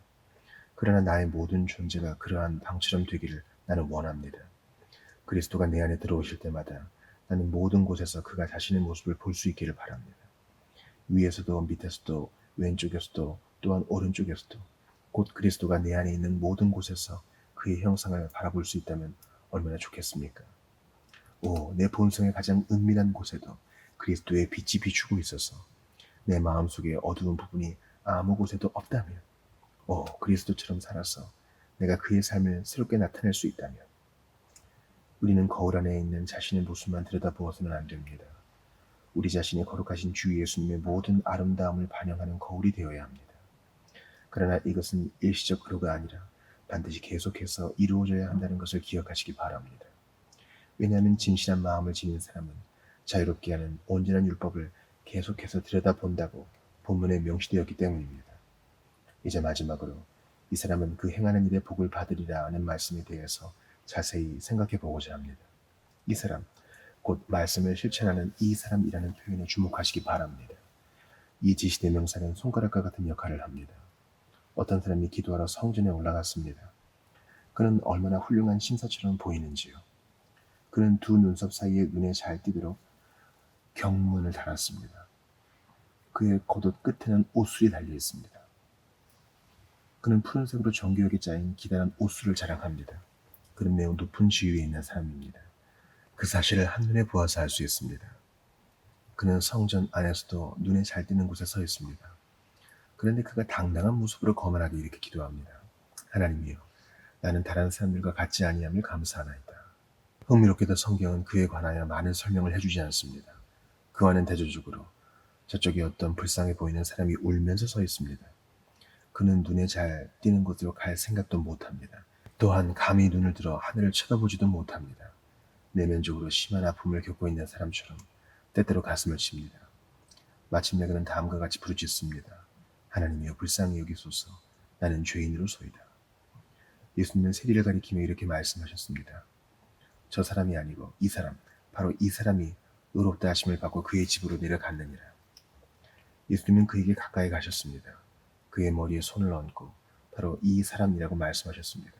그러나 나의 모든 존재가 그러한 방처럼 되기를 나는 원합니다. 그리스도가 내 안에 들어오실 때마다 나는 모든 곳에서 그가 자신의 모습을 볼 수 있기를 바랍니다. 위에서도 밑에서도 왼쪽에서도 또한 오른쪽에서도 곧 그리스도가 내 안에 있는 모든 곳에서 그의 형상을 바라볼 수 있다면 얼마나 좋겠습니까? 내 본성의 가장 은밀한 곳에도 그리스도의 빛이 비추고 있어서 내 마음속에 어두운 부분이 아무 곳에도 없다면 그리스도처럼 살아서 내가 그의 삶을 새롭게 나타낼 수 있다면 우리는 거울 안에 있는 자신의 모습만 들여다보아서는 안 됩니다. 우리 자신이 거룩하신 주 예수님의 모든 아름다움을 반영하는 거울이 되어야 합니다. 그러나 이것은 일시적 의로가 아니라 반드시 계속해서 이루어져야 한다는 것을 기억하시기 바랍니다. 왜냐하면 진실한 마음을 지닌 사람은 자유롭게 하는 온전한 율법을 계속해서 들여다본다고 본문에 명시되었기 때문입니다. 이제 마지막으로 이 사람은 그 행하는 일의 복을 받으리라 하는 말씀에 대해서 자세히 생각해 보고자 합니다. 이 사람, 곧 말씀을 실천하는 이 사람이라는 표현에 주목하시기 바랍니다. 이 지시대명사는 손가락과 같은 역할을 합니다. 어떤 사람이 기도하러 성전에 올라갔습니다. 그는 얼마나 훌륭한 신사처럼 보이는지요. 그는 두 눈썹 사이에 눈에 잘 띄도록 경문을 달았습니다. 그의 겉옷 끝에는 옷술이 달려 있습니다. 그는 푸른색으로 정교하게 짜인 기다란 옷술을 자랑합니다. 그는 매우 높은 지위에 있는 사람입니다. 그 사실을 한눈에 보아서 알 수 있습니다. 그는 성전 안에서도 눈에 잘 띄는 곳에 서 있습니다. 그런데 그가 당당한 모습으로 거만하게 이렇게 기도합니다. 하나님이여, 나는 다른 사람들과 같지 아니함을 감사하나이다. 흥미롭게도 성경은 그에 관하여 많은 설명을 해주지 않습니다. 그와는 대조적으로 저쪽에 어떤 불쌍해 보이는 사람이 울면서 서 있습니다. 그는 눈에 잘 띄는 곳으로 갈 생각도 못합니다. 또한 감히 눈을 들어 하늘을 쳐다보지도 못합니다. 내면적으로 심한 아픔을 겪고 있는 사람처럼 때때로 가슴을 칩니다. 마침내 그는 다음과 같이 부르짖습니다. 하나님이여 불쌍히 여기소서. 나는 죄인으로소이다. 예수님은 세리를 가리키며 이렇게 말씀하셨습니다. 저 사람이 아니고 이 사람, 바로 이 사람이 의롭다 하심을 받고 그의 집으로 내려갔느니라. 예수님은 그에게 가까이 가셨습니다. 그의 머리에 손을 얹고 바로 이 사람이라고 말씀하셨습니다.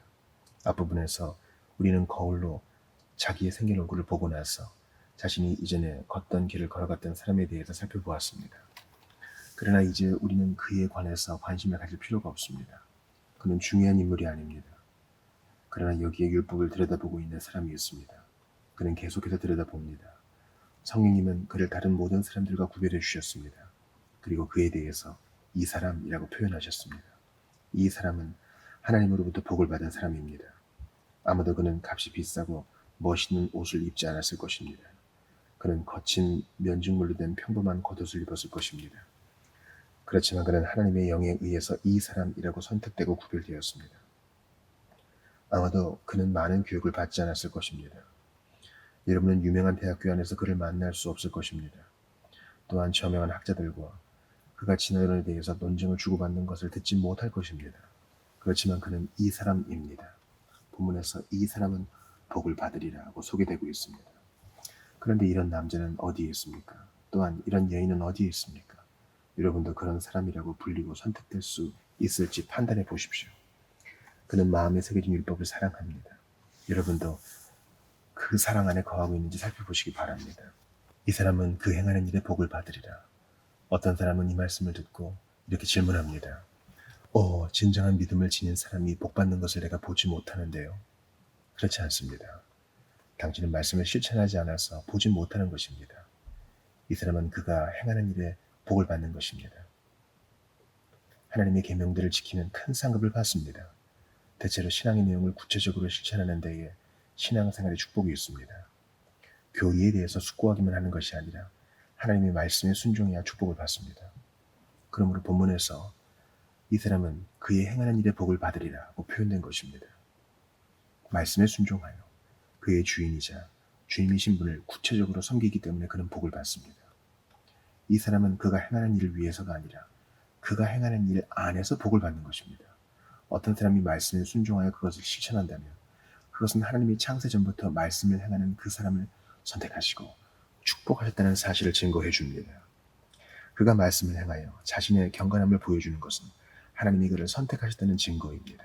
앞부분에서 우리는 거울로 자기의 생긴 얼굴을 보고 나서 자신이 이전에 걷던 길을 걸어갔던 사람에 대해서 살펴보았습니다. 그러나 이제 우리는 그에 관해서 관심을 가질 필요가 없습니다. 그는 중요한 인물이 아닙니다. 그러나 여기에 율법을 들여다보고 있는 사람이 있습니다. 그는 계속해서 들여다봅니다. 성령님은 그를 다른 모든 사람들과 구별해 주셨습니다. 그리고 그에 대해서 이 사람이라고 표현하셨습니다. 이 사람은 하나님으로부터 복을 받은 사람입니다. 아마도 그는 값이 비싸고 멋있는 옷을 입지 않았을 것입니다. 그는 거친 면직물로 된 평범한 겉옷을 입었을 것입니다. 그렇지만 그는 하나님의 영에 의해서 이 사람이라고 선택되고 구별되었습니다. 아마도 그는 많은 교육을 받지 않았을 것입니다. 여러분은 유명한 대학교 안에서 그를 만날 수 없을 것입니다. 또한 저명한 학자들과 그가 진화론에 대해서 논쟁을 주고받는 것을 듣지 못할 것입니다. 그렇지만 그는 이 사람입니다. 본문에서 이 사람은 복을 받으리라고 소개되고 있습니다. 그런데 이런 남자는 어디에 있습니까? 또한 이런 여인은 어디에 있습니까? 여러분도 그런 사람이라고 불리고 선택될 수 있을지 판단해 보십시오. 그는 마음에 새겨진 율법을 사랑합니다. 여러분도 그 사랑 안에 거하고 있는지 살펴보시기 바랍니다. 이 사람은 그 행하는 일에 복을 받으리라. 어떤 사람은 이 말씀을 듣고 이렇게 질문합니다. 진정한 믿음을 지닌 사람이 복받는 것을 내가 보지 못하는데요. 그렇지 않습니다. 당신은 말씀을 실천하지 않아서 보지 못하는 것입니다. 이 사람은 그가 행하는 일에 복을 받는 것입니다. 하나님의 계명들을 지키면 큰 상급을 받습니다. 대체로 신앙의 내용을 구체적으로 실천하는 데에 신앙생활의 축복이 있습니다. 교리에 대해서 숙고하기만 하는 것이 아니라 하나님의 말씀에 순종해야 축복을 받습니다. 그러므로 본문에서 이 사람은 그의 행하는 일에 복을 받으리라고 표현된 것입니다. 말씀에 순종하여 그의 주인이자 주님이신 분을 구체적으로 섬기기 때문에 그는 복을 받습니다. 이 사람은 그가 행하는 일을 위해서가 아니라 그가 행하는 일 안에서 복을 받는 것입니다. 어떤 사람이 말씀에 순종하여 그것을 실천한다면 그것은 하나님이 창세 전부터 말씀을 행하는 그 사람을 선택하시고 축복하셨다는 사실을 증거해 줍니다. 그가 말씀을 행하여 자신의 경건함을 보여주는 것은 하나님이 그를 선택하셨다는 증거입니다.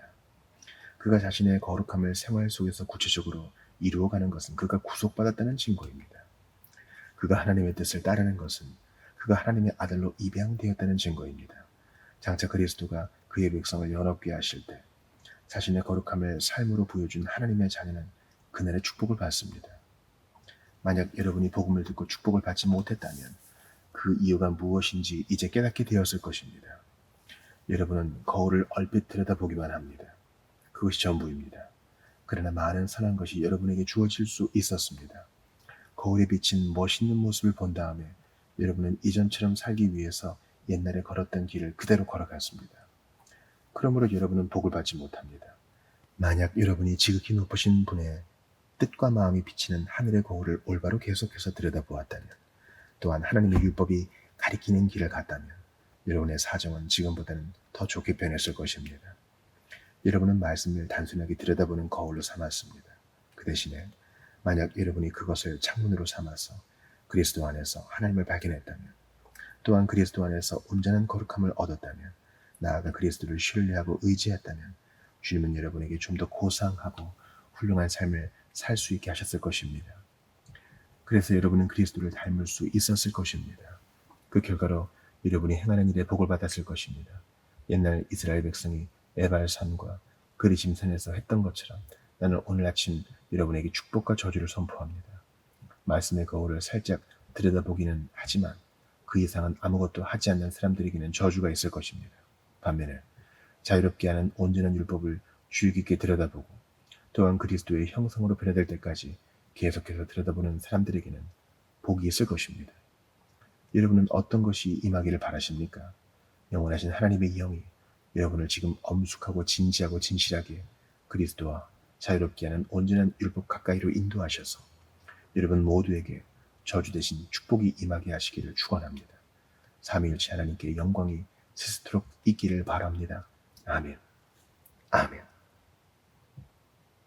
그가 자신의 거룩함을 생활 속에서 구체적으로 이루어가는 것은 그가 구속받았다는 증거입니다. 그가 하나님의 뜻을 따르는 것은 그가 하나님의 아들로 입양되었다는 증거입니다. 장차 그리스도가 그의 백성을 연합케 하실 때 자신의 거룩함을 삶으로 보여준 하나님의 자녀는 그날의 축복을 받습니다. 만약 여러분이 복음을 듣고 축복을 받지 못했다면 그 이유가 무엇인지 이제 깨닫게 되었을 것입니다. 여러분은 거울을 얼핏 들여다보기만 합니다. 그것이 전부입니다. 그러나 많은 선한 것이 여러분에게 주어질 수 있었습니다. 거울에 비친 멋있는 모습을 본 다음에 여러분은 이전처럼 살기 위해서 옛날에 걸었던 길을 그대로 걸어갔습니다. 그러므로 여러분은 복을 받지 못합니다. 만약 여러분이 지극히 높으신 분의 뜻과 마음이 비치는 하늘의 거울을 올바로 계속해서 들여다보았다면, 또한 하나님의 율법이 가리키는 길을 갔다면 여러분의 사정은 지금보다는 더 좋게 변했을 것입니다. 여러분은 말씀을 단순하게 들여다보는 거울로 삼았습니다. 그 대신에 만약 여러분이 그것을 창문으로 삼아서 그리스도 안에서 하나님을 발견했다면, 또한 그리스도 안에서 온전한 거룩함을 얻었다면, 나아가 그리스도를 신뢰하고 의지했다면 주님은 여러분에게 좀 더 고상하고 훌륭한 삶을 살 수 있게 하셨을 것입니다. 그래서 여러분은 그리스도를 닮을 수 있었을 것입니다. 그 결과로 여러분이 행하는 일에 복을 받았을 것입니다. 옛날 이스라엘 백성이 에발산과 그리심산에서 했던 것처럼 나는 오늘 아침 여러분에게 축복과 저주를 선포합니다. 말씀의 거울을 살짝 들여다보기는 하지만 그 이상은 아무것도 하지 않는 사람들에게는 저주가 있을 것입니다. 반면에 자유롭게 하는 온전한 율법을 주의 깊게 들여다보고 또한 그리스도의 형상으로 변화될 때까지 계속해서 들여다보는 사람들에게는 복이 있을 것입니다. 여러분은 어떤 것이 임하기를 바라십니까? 영원하신 하나님의 영이 여러분을 지금 엄숙하고 진지하고 진실하게 그리스도와 자유롭게 하는 온전한 율법 가까이로 인도하셔서 여러분 모두에게 저주 대신 축복이 임하게 하시기를 축원합니다. 삼위일체 하나님께 영광이 세세토록 있기를 바랍니다. 아멘. 아멘.